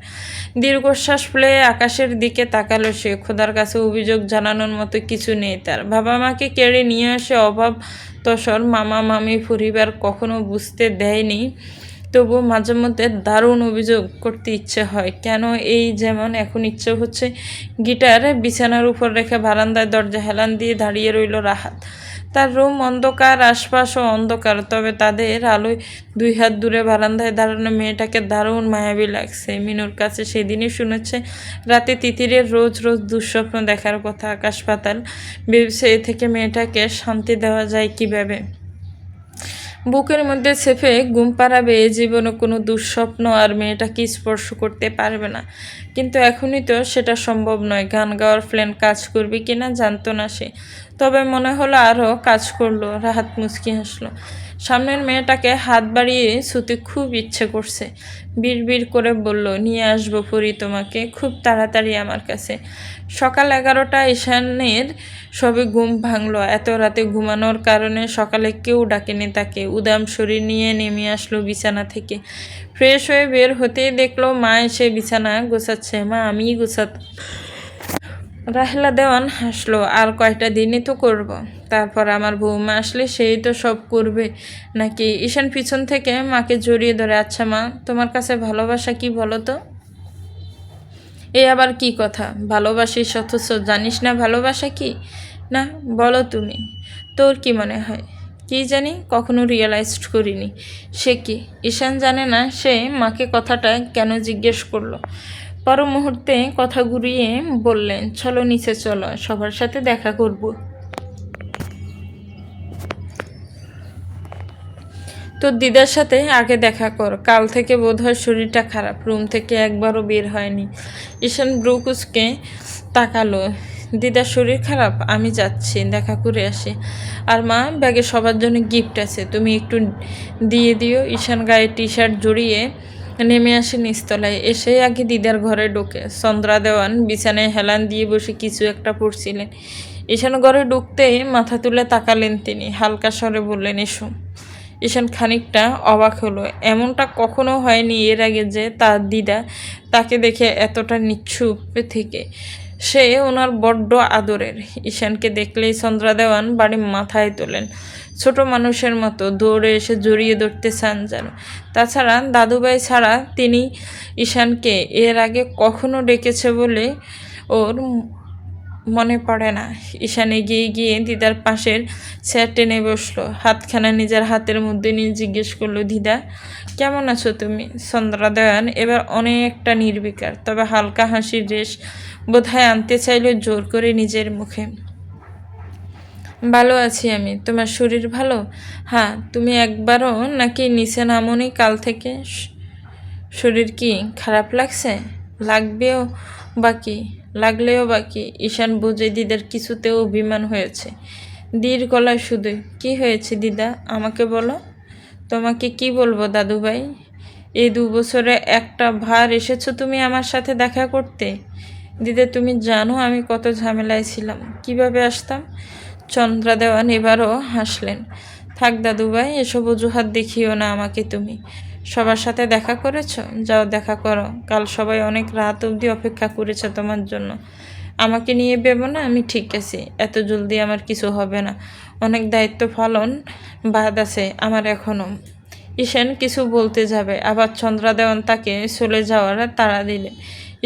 দীর্ঘশ্বাস ফেলে আকাশের দিকে তাকালো সে। খোদার কাছে অভিযোগ জানানোর মতো কিছু নেই তার। বাবা মাকে কেড়ে নিয়ে আসে অভাব তসর মামা মামি পরিবার কখনো বুঝতে দেয়নি, তবুও মাঝে মধ্যে দারুণ অভিযোগ করতে ইচ্ছে হয়। কেন এই যেমন এখন ইচ্ছে হচ্ছে। গিটার বিছানার উপর রেখে বারান্দায় দরজা হেলান দিয়ে দাঁড়িয়ে রইল রাহাত। তার রুম অন্ধকার, আশপাশও অন্ধকার, তবে তাদের আলোয় 2 হাত দূরে বারান্দায় দাঁড়ানো মেয়েটাকে দারুণ মায়াবী লাগছে। মিনুর কাছে সেদিনই শুনেছে রাতে তিতিরের রোজ রোজ দুঃস্বপ্ন দেখার কথা। আকাশ পাতাল ভেবেছে এ থেকে মেয়েটাকে শান্তি দেওয়া যায় কিভাবে। বুকের মধ্যে চেপে ঘুম পাড়াবে। এ জীবনে কোনো দুঃস্বপ্ন আর মেয়েটাকে স্পর্শ করতে পারবে না, কিন্তু এখনই তো সেটা সম্ভব নয়। গান গাওয়ার প্ল্যান কাজ করবে কিনা জানতো না সে, তবে মনে হলো আরও কাজ করলো। রাহাত মুচকি হাসলো। সামনের মেয়েটাকে হাত বাড়িয়ে ছুতে খুব ইচ্ছে করছে। বিড়বিড় করে বলল, নিয়ে আসবো পরি তোমাকে খুব তাড়াতাড়ি আমার কাছে। সকাল 11টা। ঈশানের সবে ঘুম ভাঙলো। এত রাতে ঘুমানোর কারণে সকালে কেউ ডাকেনি তাকে। উদাম শরীর নিয়ে নেমে আসলো বিছানা থেকে। ফ্রেশ হয়ে বের হতেই দেখলো মা এসে বিছানা গোছাচ্ছে। মা, আমিই গোছাতাম। রাহেলা দেওয়ান হাসলো। আর কয়টা দিনই তো করব, তারপর আমার বৌমা আসলে সেই তো সব করবে নাকি? ঈশান পিছন থেকে মাকে জড়িয়ে ধরে, আচ্ছা মা, তোমার কাছে ভালোবাসা কি বলো তো? এ আবার কি কথা? ভালোবাসিস অথচ জানিস না ভালোবাসা কি? না, বলো তুমি। তোর কি মনে হয়? কি জানি, কখনো রিয়েলাইজড করিনি। সে কি? ঈশান জানে না সে মাকে কথাটা কেন জিজ্ঞেস করলো। পর মুহূর্তে কথা ঘুরিয়ে বললেন, চলো নিচে চলো, সবার সাথে দেখা করব। তোর দিদার সাথে আগে দেখা কর। কাল থেকে বোধহয় শরীরটা খারাপ। রুম থেকে একবারও বের হয়নি। ঈশান ব্রুকুসকে তাকালো। দিদার শরীর খারাপ? আমি যাচ্ছি, দেখা করে আসি। আর মা, ব্যাগে সবার জন্য গিফট আছে, তুমি একটু দিয়ে দিও। ঈশান গায়ে টি শার্ট জড়িয়ে নেমে আসে নিচতলায়। এসে আগে দিদার ঘরে ঢোকে। চন্দ্রা দেওয়ান বিছানায় হেলান দিয়ে বসে কিছু একটা পড়ছিলেন। ঈশান ঘরে ঢুকতেই মাথা তুলে তাকালেন তিনি। হালকা স্বরে বললেন, এসো। ঈশান খানিকটা অবাক হলো। এমনটা কখনো হয়নি এর আগে যে তার দিদা তাকে দেখে এতটা নিচ্ছুপ থেকে। সে ওনার বড্ড আদরের। ঈশানকে দেখলেই চন্দ্রা দেওয়ান বাড়ি মাথায় তোলেন। ছোট মানুষের মতো দৌড়ে এসে জড়িয়ে ধরতে চান যেন। তাছাড়া দাদুভাই ছাড়া তিনি ঈশানকে এর আগে কখনো ডেকেছে বলে ওর মনে পড়ে না। ঈশান এগিয়ে গিয়ে দিদার পাশের চেয়ার টেনে বসলো। হাতখানা নিজের হাতের মধ্যে নিয়ে জিজ্ঞেস করলো, দিদা কেমন আছো তুমি? চন্দ্রা দেওয়ান এবার অনেকটা নির্বিকার, তবে হালকা হাসির রেশ বোধহয় আনতে চাইল জোর করে নিজের মুখে। ভালো আছি আমি। তোমার শরীর ভালো? হ্যাঁ। তুমি একবারও নাকি নিচে নামোনি কাল থেকে? শরীর কি খারাপ লাগছে? লাগলেও বাকি। ঈশান বুঝে দিদার কিছুতেও অভিমান হয়েছে। দীর গলায় শুধু, কি হয়েছে দিদা, আমাকে বলো। তোমাকে কি বলবো দাদু ভাই, এই 2 বছরে একটা ভার এসেছো তুমি আমার সাথে দেখা করতে? দিদে তুমি জানো আমি কত ঝামেলায় ছিলাম, কিভাবে আসতাম? চন্দ্রা দেওয়ান এবারও হাসলেন। থাক দাদু ভাই, এসব অজুহাত দেখিও না আমাকে তুমি। সবার সাথে দেখা করেছো, যাও দেখা করো। কাল সবাই অনেক রাত অবধি অপেক্ষা করেছে তোমার জন্য। আমাকে নিয়ে ভেবো না, আমি ঠিক আছি। এত জলদি আমার কিছু হবে না, অনেক দায়িত্ব পালন বাদ আছে আমার এখনো। ঈশান কিছু বলতে যাবে, আবার চন্দ্রা দেওয়ান তাকে চলে যাওয়ার তাড়া দিলেন।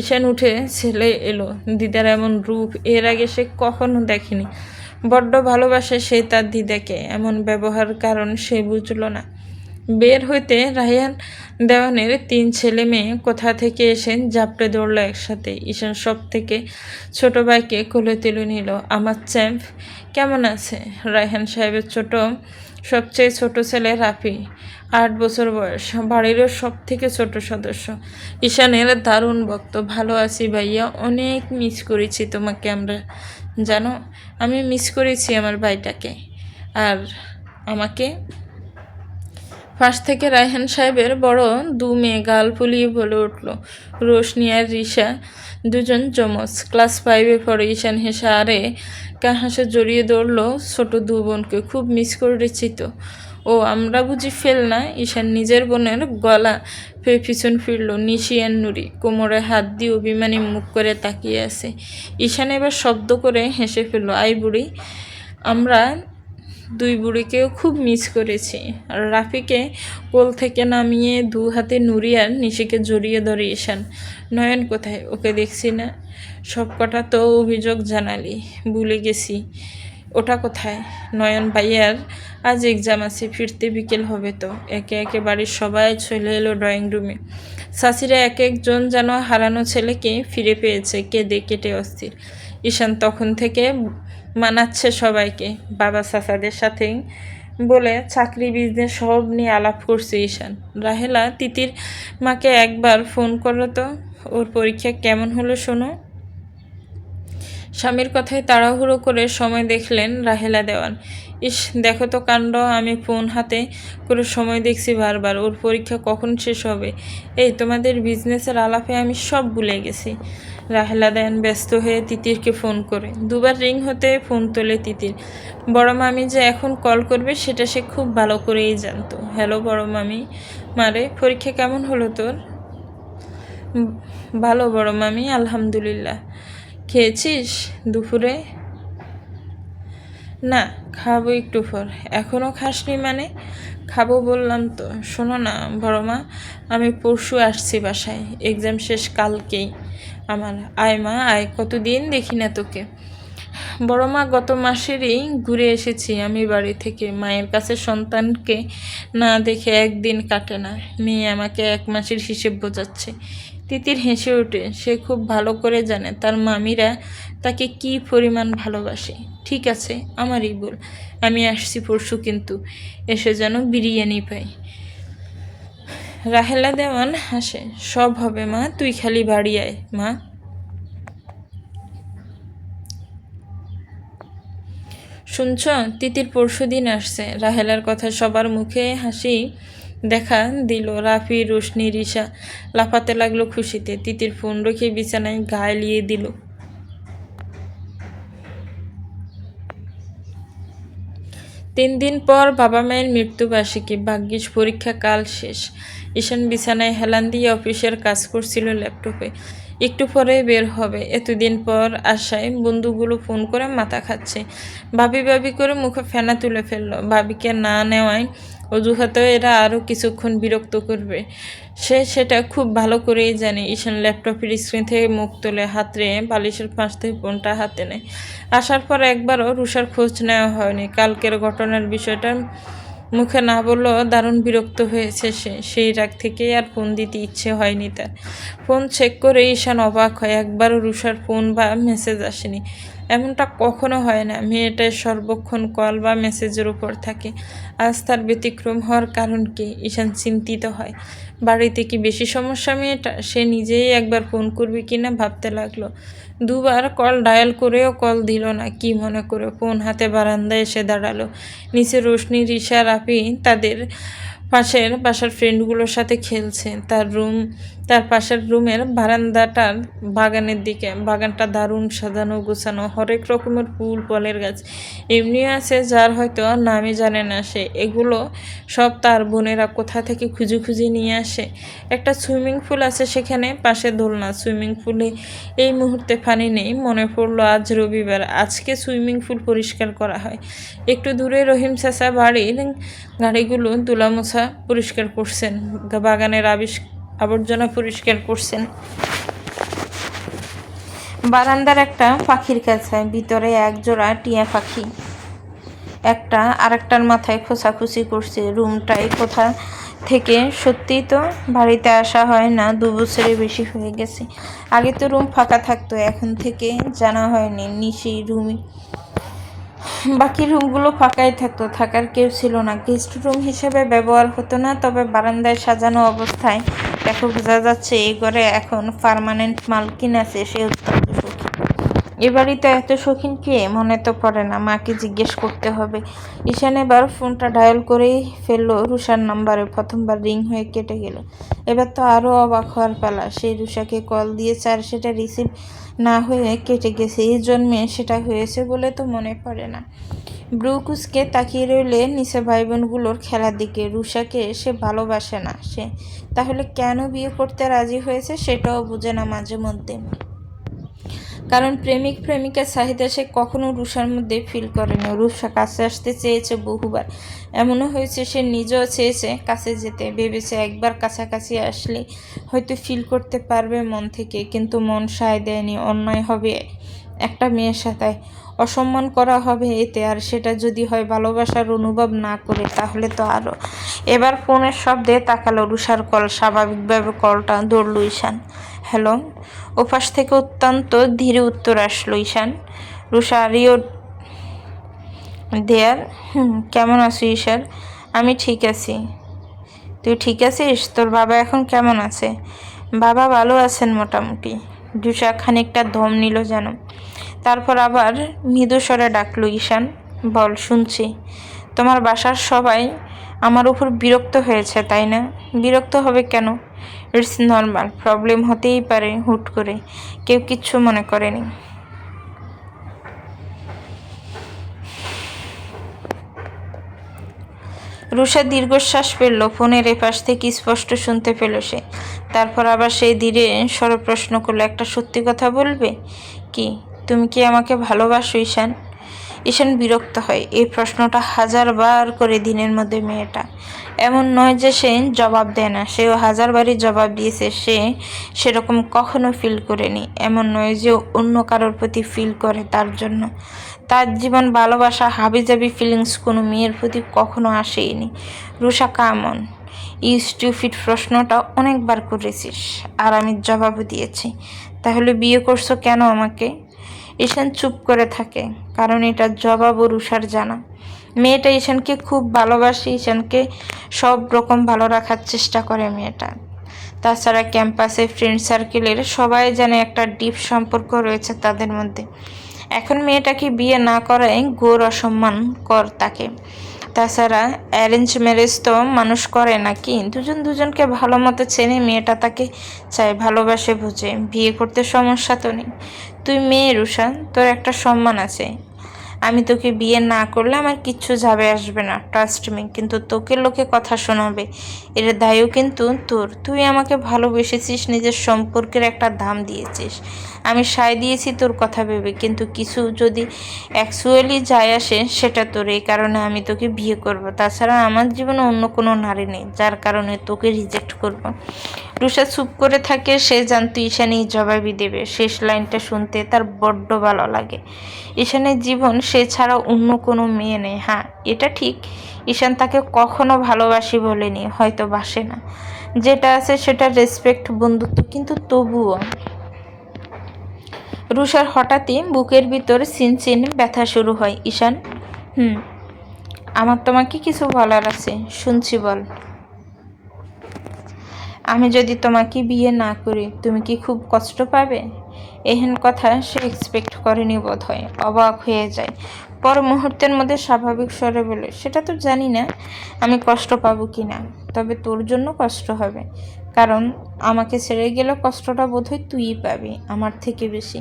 ঈশান উঠে ছেলে এলো। দিদার এমন রূপ এর আগে সে কখনো দেখেনি। বড্ড ভালোবাসে সে তার দিদাকে, এমন ব্যবহার কারণ সে বুঝল না। বের হইতে রায়হান দেওয়ানের 3 ছেলে মেয়ে কোথা থেকে এসে ঝাপটে দৌড়ল একসাথে। ঈশান সব থেকে ছোট ভাইকে কোলে তুলে নিল। আমার চ্যাম্প কেমন আছে? রায়হান সাহেবের সবচেয়ে ছোট ছেলে রাফি, 8 বছর বয়স, বাড়িরও সব থেকে ছোট সদস্য। ঈশানের দারুণ ভক্ত। ভালো আছি ভাইয়া, অনেক মিস করেছি তোমাকে আমরা। জানো, আমি মিস করেছি আমার ভাইটাকে। আর আমাকে? পাশ থেকে রায়হান সাহেবের বড় 2 মেয়ে গাল ফুলিয়ে বলে উঠল। রোশনি আর রিশা দুজন যমজ, ক্লাস 5-এ পড়ে। ঈশান হেসে আরে হাসে জড়িয়ে ধরল ছোট 2 বোনকে। খুব মিস করেছি তো। ও আমরা বুঝি ফেল না? ঈশান নিজের বোনের গলা পিছন ফিরল। নিশি আর নুরি কোমরে হাত দিয়ে অভিমানী মুখ করে তাকিয়ে আছে। ঈশান এবার শব্দ করে হেসে ফেলল। আই বুড়ি, আমরা 2 বুড়িকেও খুব মিস করেছি। আর রাফিকে কোল থেকে নামিয়ে 2 হাতে নুরি আর নিশিকে জড়িয়ে ধরে ঈশান। নয়ন কোথায়? ওকে দেখছি না। সব কটা তো অভিযোগ জানালি, ভুলে গেছি। ওটা কোথায়? নয়ন ভাইয়ার আজ এক্সাম আছে, ফিরতে বিকেল হবে তো। একে একে বাড়ির সবাই চলে এলো ড্রয়িং রুমে। চাচিরা এক একজন যেন হারানো ছেলেকে ফিরে পেয়েছে, কেঁদে কেটে অস্থির। ঈশান তখন থেকে মানাচ্ছে সবাইকে। বাবা চাচাদের সাথে বলে চাকরি বিজনেস সব নিয়ে আলাপ করছে ঈশান। রাহেলা তিতির মাকে একবার ফোন করো তো, ওর পরীক্ষা কেমন হলো শোনো। স্বামীর কথায় তাড়াহুড়ো করে সময় দেখলেন রাহেলা দেওয়ান। ইস দেখো তো কাণ্ড, আমি ফোন হাতে করে সময় দেখছি বারবার। ওর পরীক্ষা কখন শেষ হবে? এই তোমাদের বিজনেসের আলাপে আমি সব ভুলে গেছি। রাহেলা দেন ব্যস্ত হয়ে তিতিরকে ফোন করে। 2বার রিং হতে ফোন তোলে তিতির। বড় মামি যে এখন কল করবে সেটা সে খুব ভালো করেই জানতো। হ্যালো বড় মামি। মারে, পরীক্ষা কেমন হলো তোর? ভালো বড় মামি, আলহামদুলিল্লাহ। খেয়েছিস দুপুরে? না, খাবো একটু পর। এখনও খাসনি মানে? খাবো বললাম তো। শোনো না বড় মা, আমি পরশু আসছি বাসায়, এক্সাম শেষ কালকেই আমার। আয় মা আয়, কতদিন দেখি না তোকে। বড় মা, গত মাসেরই ঘুরে এসেছি আমি বাড়ি থেকে। মায়ের কাছে সন্তানকে না দেখে একদিন কাটে না। মেয়ে আমাকে 1 মাসের হিসেব বোঝাচ্ছে। তিতির হেসে ওঠে। সে খুব ভালো করে জানে তার মামিরা তাকে কি পরিমাণ ভালোবাসে। ঠিক আছে, আমারই ভুল। আমি আসছি পরশু, কিন্তু এসে যেন বিরিয়ানি পাই। রাহেলা দেওয়ান হাসে। সব হবে মা, তুই খালি বাড়ি আয় মা। শুনছ, তিতির পরশুদিন আসছে। রাহেলার কথা সবার মুখে হাসি দেখা দিল। রাফি, রোশনি, রিশা লাফাতে লাগলো খুশিতে। তিতির ফোন রেখে বিছানায় গা এলিয়ে দিল। 3 দিন পর বাবা মায়ের মৃত্যুবার্ষিকী। ভাগ্যিস পরীক্ষা কাল শেষ। ঈশান বিছানায় হেলান দিয়ে অফিসের কাজ করছিল ল্যাপটপে। একটু পরে বের হবে। এতদিন পর আসায় বন্ধুগুলো ফোন করে মাথা খাচ্ছে। ভাবি ভাবি করে মুখে ফেনা তুলে ফেললো। ভাবিকে না নেওয়ায় অজুহাতেও এরা আরও কিছুক্ষণ বিরক্ত করবে। সে সেটা খুব ভালো করেই জানে। ঈশান ল্যাপটপের স্ক্রিন থেকে মুখ তুলে হাতড়ে বালিশের পাশ থেকে ফোনটা হাতে নেয়। আসার পর একবারও রুষার খোঁজ নেওয়া হয়নি। কালকের ঘটনার বিষয়টা মুখে না বললেও দারুণ বিরক্ত হয়েছে সে। সেই রাগ থেকেই আর ফোন দিতে ইচ্ছে হয়নি তার। ফোন চেক করে ঈশান অবাক হয়, একবারও রুষার ফোন বা মেসেজ আসেনি। এমনটা কখনো হয় না। মেয়েটার সর্বক্ষণ কল বা মেসেজের উপর থাকে। আজ তার ব্যতিক্রম হওয়ার কারণ কি? ঈশান চিন্তিত হয়। বাড়িতে কি বেশি সমস্যা মেয়েটা? সে নিজেই একবার ফোন করবে কিনা ভাবতে লাগলো। 2বার কল ডায়াল করেও কল দিল না। কি মনে করে ফোন হাতে বারান্দায় এসে দাঁড়ালো। নিচে রোশনি, রিশা, রাফি তাদের পাশের বাসার ফ্রেন্ডগুলোর সাথে খেলছে। তার পাশের রুমের বারান্দাটার বাগানের দিকে। বাগানটা দারুণ সাজানো গোছানো, হরেক রকমের ফুল ফলের গাছ এমনিও আছে যার হয়তো নামই জানে না সে। এগুলো সব তার বোনেরা কোথা থেকে খুঁজে খুঁজে নিয়ে আসে। একটা সুইমিং পুল আছে সেখানে, পাশে দোলনা। সুইমিং পুলে এই মুহূর্তে পানি নেই। মনে পড়লো আজ রবিবার, আজকে সুইমিং পুল পরিষ্কার করা হয়। একটু দূরে রহিম চাচা বাড়ির গাড়িগুলো তুলা মোছা পরিষ্কার করছেন, বাগানের আবর্জনা পরিষ্কার করছেন। বারান্দার একটা পাখির কাছায়, ভিতরে এক জোড়া টিয়া পাখি একটা আরেকটার মাথায় খোঁচাখুচি করছে। রুমটাই কোথা থেকে, সত্যিই তো বাড়িতে আসা হয় না 2 বছরের বেশি হয়ে গেছে। আগে তো রুম ফাঁকা থাকতো, এখন থেকে জানা হয়নি। নিশি রুমই, বাকি রুমগুলো ফাঁকাই থাকতো, থাকার কেউ ছিল না। গেস্ট রুম হিসেবে ব্যবহার হতো না। তবে বারান্দায় সাজানো অবস্থায় দেখো বোঝা যাচ্ছে এই ঘরে এখন পার্মানেন্ট মালকিন আছে। সে অত্যন্ত সুখী। এ বাড়িতে এত শৌখিন কে মনে তো পড়ে না, মাকে জিজ্ঞেস করতে হবে। ঈশান এবার ফোনটা ডায়াল করেই ফেললো রুষার নাম্বারে। প্রথমবার রিং হয়ে কেটে গেল। এবার তো আরও অবাক হওয়ার পালা। সেই রুষাকে কল দিয়েছে আর সেটা রিসিভ না হয়ে কেটে গেছে। এই জন্মে সেটা হয়েছে বলে তো মনে পড়ে না। ব্রু কুচকে তাকিয়ে রইলে নিচে ভাই বোনগুলোর খেলার দিকে। রুষাকে সে ভালোবাসে না, সে তাহলে কেন বিয়ে করতে রাজি হয়েছে সেটাও বুঝে না মাঝে মধ্যে। কারণ প্রেমিক প্রেমিকার চাহিদা সে কখনো রুষার মধ্যে ফিল করেনি। রুষা কাছে আসতে চেয়েছে বহুবার, এমনও হয়েছে সে নিজেও চেয়েছে কাছে যেতে, ভেবেছে একবার কাছাকাছি আসলে হয়তো ফিল করতে পারবে মন থেকে, কিন্তু মন সায় দেয়নি। অন্যায় হবে একটা মেয়ের সাথে, অসম্মান করা হবে এতে, আর সেটা যদি হয় ভালোবাসার অনুভব না করে তাহলে তো আরও। এবার ফোনের শব্দে তাকালো রুষার কল। স্বাভাবিকভাবে কলটা ধরল ঈশান। হ্যালো। ওপাশ থেকে অত্যন্ত ধীরে উত্তর আসলো। ঈশান। Rusha, are you there? কেমন আছো ঈশান? আমি ঠিক আছি। তুই ঠিক আছিস? তোর বাবা এখন কেমন আছে? বাবা ভালো আছেন মোটামুটি। রুষা খানিকটা দম নিল যেন, তারপর আবার মৃদু স্বরে ডাকলো। ঈশান বল, শুনছি। তোমার বাসার সবাই আমার উপর বিরক্ত হয়েছে তাই না? বিরক্ত হবে কেন? ইটস নর্মাল, প্রবলেম হতেই পারে হুট করে, কেউ কিচ্ছু মনে করেনি। রুষা দীর্ঘশ্বাস ফেলল। ফোনের এপাশ থেকে স্পষ্ট শুনতে পেল সে। তারপর আবার সেই ধীরে স্বরে প্রশ্ন করলো, একটা সত্যি কথা বলবে? কি? তুমি কি আমাকে ভালোবাসো ঈশান? ঈশান বিরক্ত হয় এই প্রশ্নটা 1000 বার করে দিনের মধ্যে। মেয়েটা এমন নয় যে সে জবাব দেয় না, সেও 1000 বারই জবাব দিয়েছে। সে সেরকম কখনো ফিল করেনি। এমন নয় যে অন্য কারোর প্রতি ফিল করে তার জন্য। তার জীবন ভালোবাসা হাবিজাবি ফিলিংস কোনো মেয়ের প্রতি কখনো আসেইনি। রুষা কামন, এই স্টুপিড প্রশ্নটা অনেকবার করেছিস আর আমি জবাবও দিয়েছি। তাহলে বিয়ে করছো কেন আমাকে? ঈশান চুপ করে থাকে, কারণ এটা জবাবও রুষার জানা। মেয়েটা ঈশানকে খুব ভালোবাসে, ঈশানকে সব রকম ভালো রাখার চেষ্টা করে মেয়েটা। তাছাড়া ক্যাম্পাসে ফ্রেন্ড সার্কেলের সবাই জানে একটা ডিপ সম্পর্ক রয়েছে তাদের মধ্যে। এখন মেয়েটাকে বিয়ে না করায় ঘোর অসম্মান কর তাকে। তাছাড়া অ্যারেঞ্জ ম্যারেজ তো মানুষ করে নাকি? দুজন দুজনকে ভালো মতো চেনে, মেয়েটা তাকে চায়, ভালোবাসে, বুঝে। বিয়ে করতে সমস্যা তো নেই। তুই মেয়ে রুষা, তোর একটা সম্মান আছে। আমি তোকে বিয়ে না করলে আমার কিচ্ছু যাবে আসবে না, ট্রাস্ট মি। কিন্তু তোকে লোকে কথা শোনাবে, এর দায়ও কিন্তু তোর। তুই আমাকে ভালোবেসেছিস, নিজের সম্পর্কের একটা দাম দিয়েছিস। আমি সায় দিয়েছি তোর কথা ভেবে, কিন্তু কিছু যদি অ্যাকচুয়ালি যায় আসে সেটা তোর। এই কারণে আমি তোকে বিয়ে করব। তাছাড়া আমার জীবনে অন্য কোনো নারী নেই যার কারণে তোকে রিজেক্ট করব। রুষা চুপ করে থাকে। সে জানতো ঈশান এই জবাবই দেবে। শেষ লাইনটা শুনতে তার বড্ড ভালো লাগে। ঈশানের জীবন সে ছাড়া অন্য কোনো মেয়ে নেই। হ্যাঁ, এটা ঠিক, ঈশান তাকে কখনো ভালোবাসি বলেনি, হয়তো বাসে না। যেটা আছে সেটা রেসপেক্ট, বন্ধুত্ব, কিন্তু তবুও। রুষার হঠাৎই বুকের ভিতর চিনচিন ব্যথা শুরু হয়। ঈশান, আমার তোমাকে কিছু বলার আছে, শুনছি, বল। আমি যদি তোমাকে বিয়ে না করি তুমি কি খুব কষ্ট পাবে? এহেন কথা সে এক্সপেক্ট করেনি বোধ হয়, অবাক হয়ে যায়। পর মুহূর্তের মধ্যে স্বাভাবিক স্বরে বলে, সেটা তো জানি না আমি কষ্ট পাবো কি না, তবে তোর জন্য কষ্ট হবে, কারণ আমাকে ছেড়ে গেলে কষ্টটা বোধহয় তুইই পাবি আমার থেকে বেশি।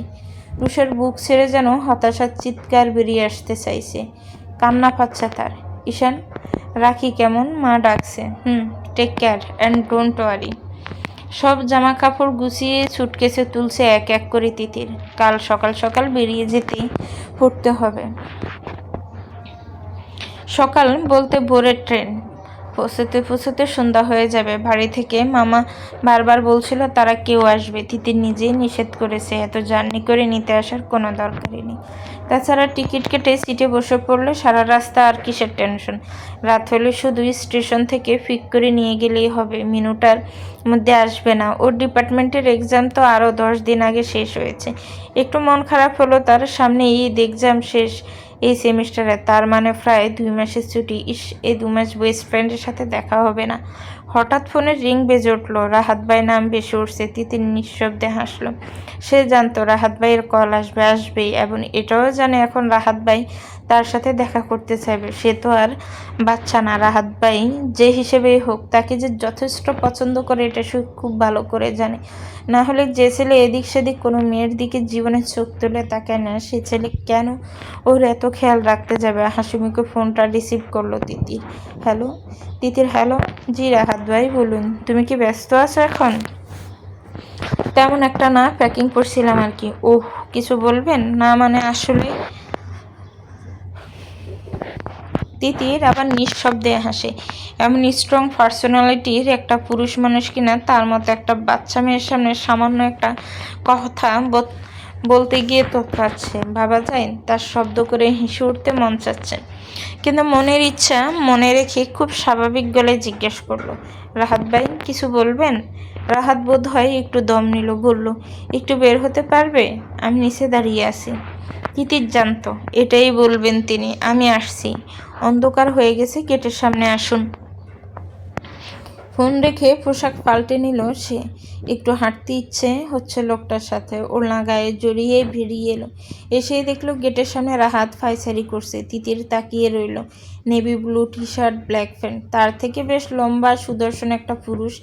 রুষের বুক ছেড়ে যেন হতাশার চিৎকার বেরিয়ে আসতে চাইছে, কান্না পাচ্ছে তার। ঈশান, রাখি কেমন? মা ডাকছে। Take care and don't worry. সব জামা কাপড় গুছিয়ে সুটকেসে তুলছে এক এক করে তিতির। কাল সকাল সকাল বেরিয়ে যেতেই পড়তে হবে। সকাল বলতে ভোরের ট্রেন। পৌঁছতে পৌঁছতে সন্ধ্যা হয়ে যাবে। বাড়ি থেকে মামা বারবার বলছিল তারা কেউ আসবে, তিতির নিজেই নিষেধ করেছে, এত জার্নি করে নিতে আসার কোনো দরকারই নেই। তাছাড়া টিকিট কেটে সিটে বসে পড়লে সারা রাস্তা আর কিসের টেনশন। রাত হলে শুধু স্টেশন থেকে পিক করে নিয়ে গেলেই হবে, মিনুটার মধ্যে আসবে না। ওর ডিপার্টমেন্টের এক্সাম তো আরও 10 দিন আগে শেষ হয়েছে। একটু মন খারাপ হলো তার, সামনে ঈদ, এক্সাম শেষ এই সেমিস্টারে, তার মানে প্রায় 2 মাসের ছুটি। এই 2 মাস বেস্ট ফ্রেন্ডের সাথে দেখা হবে না। হঠাৎ ফোনের রিং বেজে উঠল। রাহাত ভাই নাম বেশি উঠছে। তিতির নিঃশব্দে হাসলো। সে জানতো রাহাত ভাইয়ের কল আসবেই, এবং এটাও জানে এখন রাহাত ভাই তার সাথে দেখা করতে চাইবে। সে তো আর বাচ্চা না। রাহাত ভাই যে হিসেবেই হোক তাকে যে যথেষ্ট পছন্দ করে এটা সে খুব ভালো করে জানে। না হলে যে ছেলে এদিক সেদিক কোনো মেয়ের দিকে জীবনে চোখ তুলে তাকায় না, সে ছেলে কেন ওর এত খেয়াল রাখতে যাবে? হাসিমুখে ফোনটা রিসিভ করলো তিতির। হ্যালো। তিতির, হ্যালো। জি রাহাত ভাই বলুন। তুমি কি ব্যস্ত আছো এখন? তেমন একটা না, প্যাকিং করছিলাম আর কি। ওহ, কিছু বলবেন? না মানে আসলে। তিতির আবার নিঃশব্দে হাসে। এমন স্ট্রং পার্সোনালিটির একটা পুরুষ মানুষ কিনা তার মতো একটা বাচ্চা মেয়ের সামনে সামান্য একটা কথা বলতে গিয়ে তো পাচ্ছে, ভাবা যায়। তার শব্দ করে হেসে উঠতে মন চাচ্ছে, কিন্তু মনের ইচ্ছা মনে রেখে খুব স্বাভাবিক গলায় জিজ্ঞেস করলো, রাহাত ভাই কিছু বলবেন? রাহাত বোধ হয় একটু দম নিল, বলল, একটু বের হতে পারবে? আমি নিচে দাঁড়িয়ে আছি। তিতির জানতো এটাই বলবেন তিনি। আমি আসছি। অন্ধকার হয়ে গেছে, গেটের সামনে আসুন। ফোন রেখে পোশাক পাল্টে নিল সে। একটু হাঁটতে ইচ্ছে হচ্ছে লোকটার সাথে। ওড়না গায়ে জড়িয়ে বেরিয়ে এলো। এসেই দেখলো গেটের সামনে রাহাত ফাইসারি করছে। তিতির তাকিয়ে রইল। Navy blue T shirt, black pant. তার থেকে বেশ লম্বা সুদর্শন একটা পুরুষ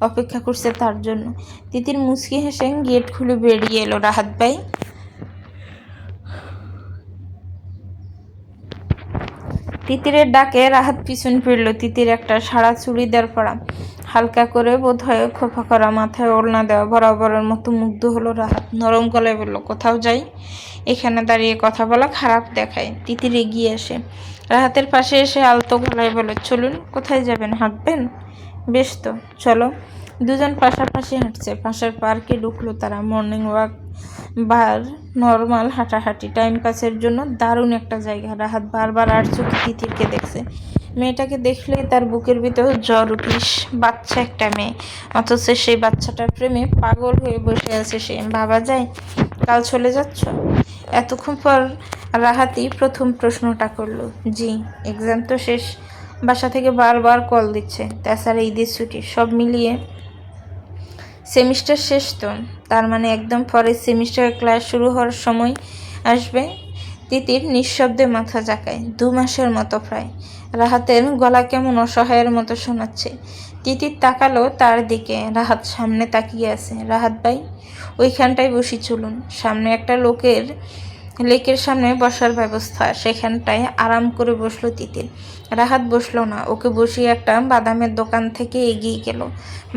অপেক্ষা করছে তার জন্য। তিতির মুচকি হেসে গেট খুলে বেরিয়ে এলো। রাহাত ভাই। তিতিরের ডাকে রাহাত পিছন ফিরল। তিতির একটা সারা চুড়িদার পরা, হালকা করে বোধহয় খোপা করা, মাথায় ওড়না দেওয়া, বরাবরের মতো মুগ্ধ হলো রাহাত। নরম গলায় বলল, কোথাও যাই? এখানে দাঁড়িয়ে কথা বলা খারাপ দেখায়। তিতির এগিয়ে আসে, রাহাতের পাশে এসে আলতো গলায় বলে, চলুন। কোথায় যাবেন? হাঁটবেন? বেশ তো, চলো। দুজন পাশাপাশি হাঁটছে। পাশের পার্কে ঢুকলো তারা। মর্নিং ওয়াক বার নর্মাল হাঁটাহাঁটি, টাইম পাসের জন্য দারুণ একটা জায়গা। রাহাত বারবার আর চোখে তিতিরকে দেখছে। মেয়েটাকে দেখলেই তার বুকের ভিতর জ্বর উঠিস। বাচ্চা একটা মেয়ে, অথচ সেই বাচ্চাটার প্রেমে পাগল হয়ে বসে আছে সে। ভাবা যায়? কাল চলে যাচ্ছ? এতক্ষণ পর রাহাতই প্রথম প্রশ্নটা করলো। জি, এক্সাম তো শেষ। বাসা থেকে বারবার কল দিচ্ছে। তাছাড়া ঈদের ছুটি, সব মিলিয়ে সেমিস্টার শেষ তো, তার মানে একদম পরের সেমিস্টারের ক্লাস শুরু হওয়ার সময় আসবে। তিতির নিঃশব্দে মাথা ঝাঁকায়। 2 মাসের মতো প্রায়। রাহাতের গলা কেমন অসহায়ের মতো শোনাচ্ছে। তিতির তাকালো তার দিকে। রাহাত সামনে তাকিয়ে আছে। রাহাত ভাই, ওইখানটায় বসি, চলুন। সামনে একটা লেকের সামনে বসার ব্যবস্থা, সেখানটায় আরাম করে বসলো তিতির। রাহাত বসলো না, ওকে বসিয়ে একটা বাদামের দোকান থেকে এগিয়ে গেল।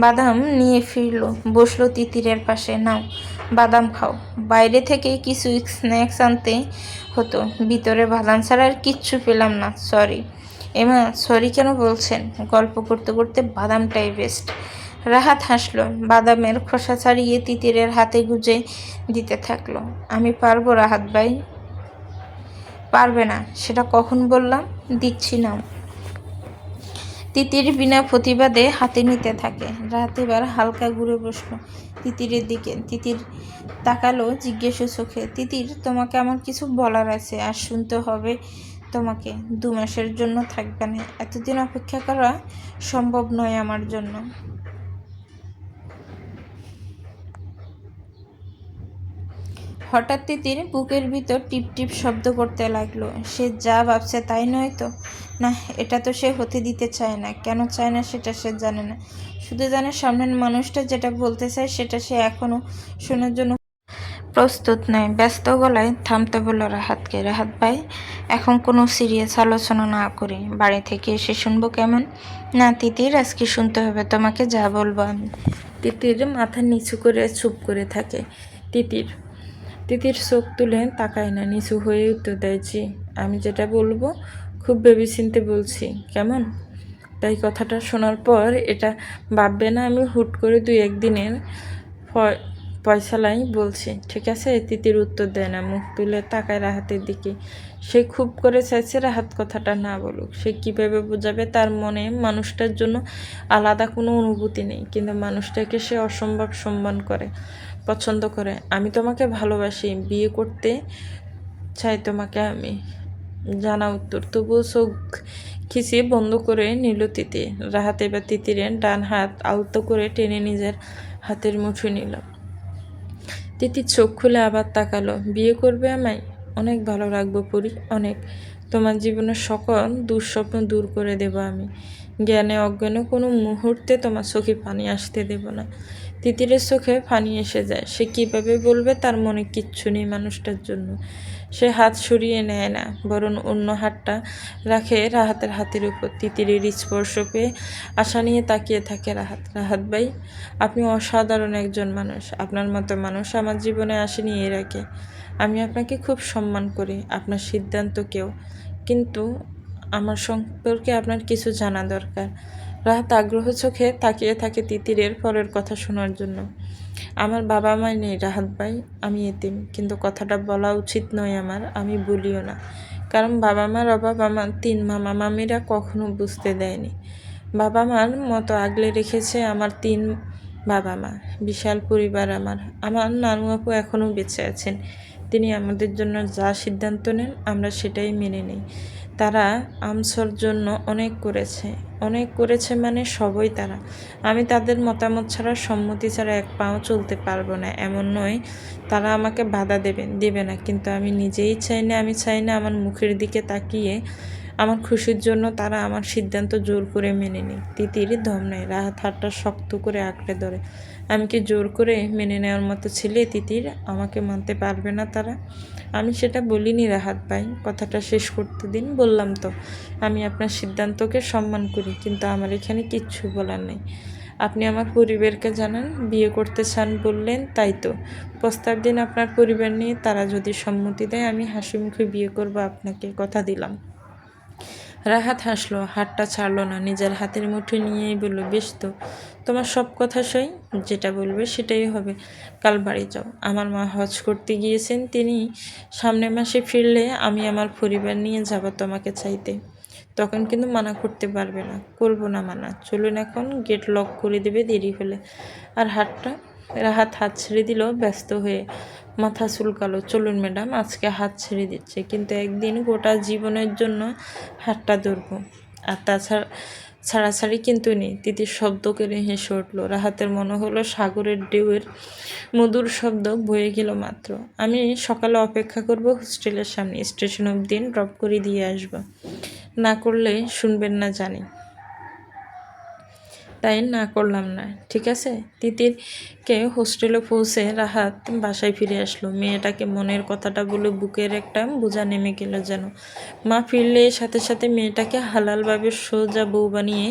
বাদাম নিয়ে ফিরলো, বসলো তিতিরের পাশে। নাও, বাদাম খাও। বাইরে থেকে কিছু স্ন্যাক্স আনতে হতো, ভিতরে বাদাম ছাড়া আর কিচ্ছু পেলাম না। সরি। এমা, সরি কেন বলছেন? গল্প করতে করতে বাদামটাই বেস্ট। রাহাত হাসলো, বাদামের খোসা ছাড়িয়ে তিতিরের হাতে গুজে দিতে থাকলো। আমি পারবো রাহাত ভাই। পারবে না? সেটা কখন বললাম? দিচ্ছি না। তিতির বিনা প্রতিবাদে হাতে নিতে থাকে। রাহাত এবার হালকা ঘুরে বসলো তিতিরের দিকে। তিতির তাকালো জিজ্ঞাসা চোখে। তিতির, তোমাকে আমার কিছু বলার আছে, আর শুনতে হবে তোমাকে। 2 মাসের জন্য থাকবে না। এতদিন অপেক্ষা করা সম্ভব নয় আমার জন্য। হঠাৎ তিতির বুকের ভিতর টিপ টিপ শব্দ করতে লাগলো। সে যা ভাবছে তাই নয় তো? না, এটা তো সে হতে দিতে চায় না। কেন চায় না সেটা সে জানে না, শুধু জানে সামনের মানুষটা যেটা বলতে চায় সেটা সে এখনো শোনার জন্য প্রস্তুত নয়। ব্যস্ত গলায় থামতে বলল রাহাতকে। রাহাত ভাই, এখন কোনো সিরিয়াস আলোচনা না করে বাড়ি থেকে এসে শুনবো কেমন? না তিতির, আজকে শুনতে হবে, তোমাকে যা বলবো আমি। তিতির মাথা নিচু করে চুপ করে থাকে। তিতির তিতির চোখ তুলে তাকায় না, নিচু হয়ে উত্তর দেয়, জি, আমি যেটা বলবো খুব ভেবেচিন্তে বলছি, কেমন? তাই কথাটা শোনার পর এটা ভাববে না আমি হুট করে 2-1 দিনের পয়সালাই বলছি, ঠিক আছে? তিতির উত্তর দেয় না, মুখ তুলে তাকায় রাহাতের দিকে। সে খুব করে চাইছে রাহাত কথাটা না বলুক। সে কীভাবে বোঝাবে তার মনে মানুষটার জন্য আলাদা কোনো অনুভূতি নেই, কিন্তু মানুষটাকে সে অসম্ভব সম্মান করে, পছন্দ করে। আমি তোমাকে ভালোবাসি, বিয়ে করতে চাই তোমাকে আমি, জানা উত্তর। তবুও চোখ খিচিয়ে বন্ধ করে নিল তিতির। রাহাত এবার তিতিরের ডান হাত আলতো করে টেনে নিজের হাতের মুঠো নিল। তিতির চোখ খুলে আবার তাকালো। বিয়ে করবে আমায়? অনেক ভালো রাখবো পরি, অনেক। তোমার জীবনের সকল দুঃস্বপ্ন দূর করে দেব আমি। জ্ঞানে অজ্ঞানে কোনো মুহূর্তে তোমার চোখে পানি আসতে দেব না। তিতিরের চোখে পানি এসে যায়। সে কীভাবে বলবে তার মনে কিচ্ছু নেই মানুষটার জন্য। সে হাত সরিয়ে নেয় না, বরং অন্য হাতটা রাখে রাহাতের হাতের উপর। তিতিরের স্পর্শ পেয়ে আশা নিয়ে তাকিয়ে থাকে রাহাত। রাহাত ভাই, আপনি অসাধারণ একজন মানুষ। আপনার মতো মানুষ আমার জীবনে আসেনি এর আগে। আমি আপনাকে খুব সম্মান করি, আপনার সিদ্ধান্তকেও, কিন্তু আমার সম্পর্কে আপনার কিছু জানা দরকার। রাহাত আগ্রহ চোখে তাকিয়ে থাকে তিতিরের পরের কথা শোনার জন্য। আমার বাবা মা নেই রাহাত ভাই, আমি এতিম। কিন্তু কথাটা বলা উচিত নয় আমার, আমি বলিও না, কারণ বাবা মার অভাব আমার 3 মামা মামিরা কখনো বুঝতে দেয়নি। বাবা মার মতো আগলে রেখেছে আমার 3 বাবা মা, বিশাল পরিবার আমার। আমার নানু আপু এখনও বেঁচে আছেন, তিনি আমাদের জন্য যা সিদ্ধান্ত নেন আমরা সেটাই মেনে নিই। তারা আমসর জন্য অনেক করেছে মানে সবই তারা। আমি তাদের মতামত ছাড়া, সম্মতি ছাড়া 1 পাও চলতে পারবো না এমন নয়, তারা আমাকে বাধা দেবে না, কিন্তু আমি নিজেই চাই না আমার মুখের দিকে তাকিয়ে আমার খুশির জন্য তারা আমার সিদ্ধান্ত জোর করে মেনে নেয়। তিতির দম নেয়, রাহাত হাতটা শক্ত করে আঁকড়ে ধরে। আমি কি জোর করে মেনে নেওয়ার মতো ছেলে তিতির? আমাকে মানতে পারবে না তারা? আমি সেটা বলিনি রাহাত ভাই, কথাটা শেষ করতে দিন। বললাম তো আমি আপনার সিদ্ধান্তকে সম্মান করি, কিন্তু আমার এখানে কিচ্ছু বলার নেই। আপনি আমার পরিবারকে জানান, বিয়ে করতে চান বললেন, তাই তো প্রস্তাব দিন আপনার পরিবার নিয়ে। তারা যদি সম্মতি দেয় আমি হাসি মুখে বিয়ে করব আপনাকে, কথা দিলাম। রাহাত হাসলো, হাতটা ছাড়লো না, নিজের হাতের মুঠো নিয়েই বলল, বেশ তো, তোমার সব কথা সই, যেটা বলবে সেটাই হবে। কাল বাড়ি যাও, আমার মা হজ করতে গিয়েছেন, তিনি সামনের মাসে ফিরলে আমি আমার পরিবার নিয়ে যাব তোমাকে চাইতে। তখন কিন্তু মানা করতে পারবে না। করবো না মানা, চলুন এখন, গেট লক করে দেবে দেরি হলে। আর রাহাত হাত ছেড়ে দিল ব্যস্ত হয়ে, মাথা চুলকালো। চলুন ম্যাডাম, আজকে হাত ছেড়ে দিচ্ছে, কিন্তু একদিন গোটা জীবনের জন্য হাতটা ধরবো। আর ছাড়াছাড়ি কিন্তু নেই। তিতির শব্দ করে হেসে উঠল। রাহাতের মনে হলো সাগরের ঢেউয়ের মধুর শব্দ বয়ে গেল মাত্র। আমি সকালে অপেক্ষা করব হোস্টেলের সামনে, স্টেশন অবধি ড্রপ করে দিয়ে আসবো। না করলে শুনবেন না জানি, তাই না করলাম না, ঠিক আছে? তিতিরকে হোস্টেলে পৌঁছে রাহাত বাসায় ফিরে আসলো। মেয়েটাকে মনের কথাটা বলে বুকের একটা বোঝা নেমে গেল যেন। মা ফিরলে সাথে সাথে মেয়েটাকে হালালভাবে সোজা বউ বানিয়ে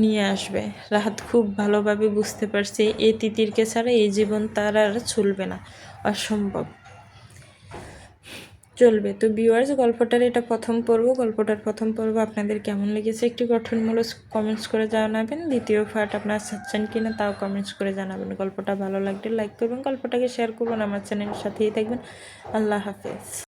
নিয়ে আসবে। রাহাত খুব ভালোভাবে বুঝতে পারছে এই তিতিরকে ছাড়া এই জীবন তার আর চলবে না, অসম্ভব। চলবে তো ভিউয়ার্স, গল্পটার প্রথম পর্ব আপনাদের কেমন লেগেছে একটি গঠনমূলক কমেন্টস করে জানাবেন। দ্বিতীয় পার্ট আপনারা চাচ্ছেন কিনা তাও কমেন্টস করে জানাবেন। গল্পটা ভালো লাগলে লাইক করবেন, গল্পটাকে শেয়ার করবেন, আমার চ্যানেলের সাথেই থাকবেন। আল্লাহ হাফেজ।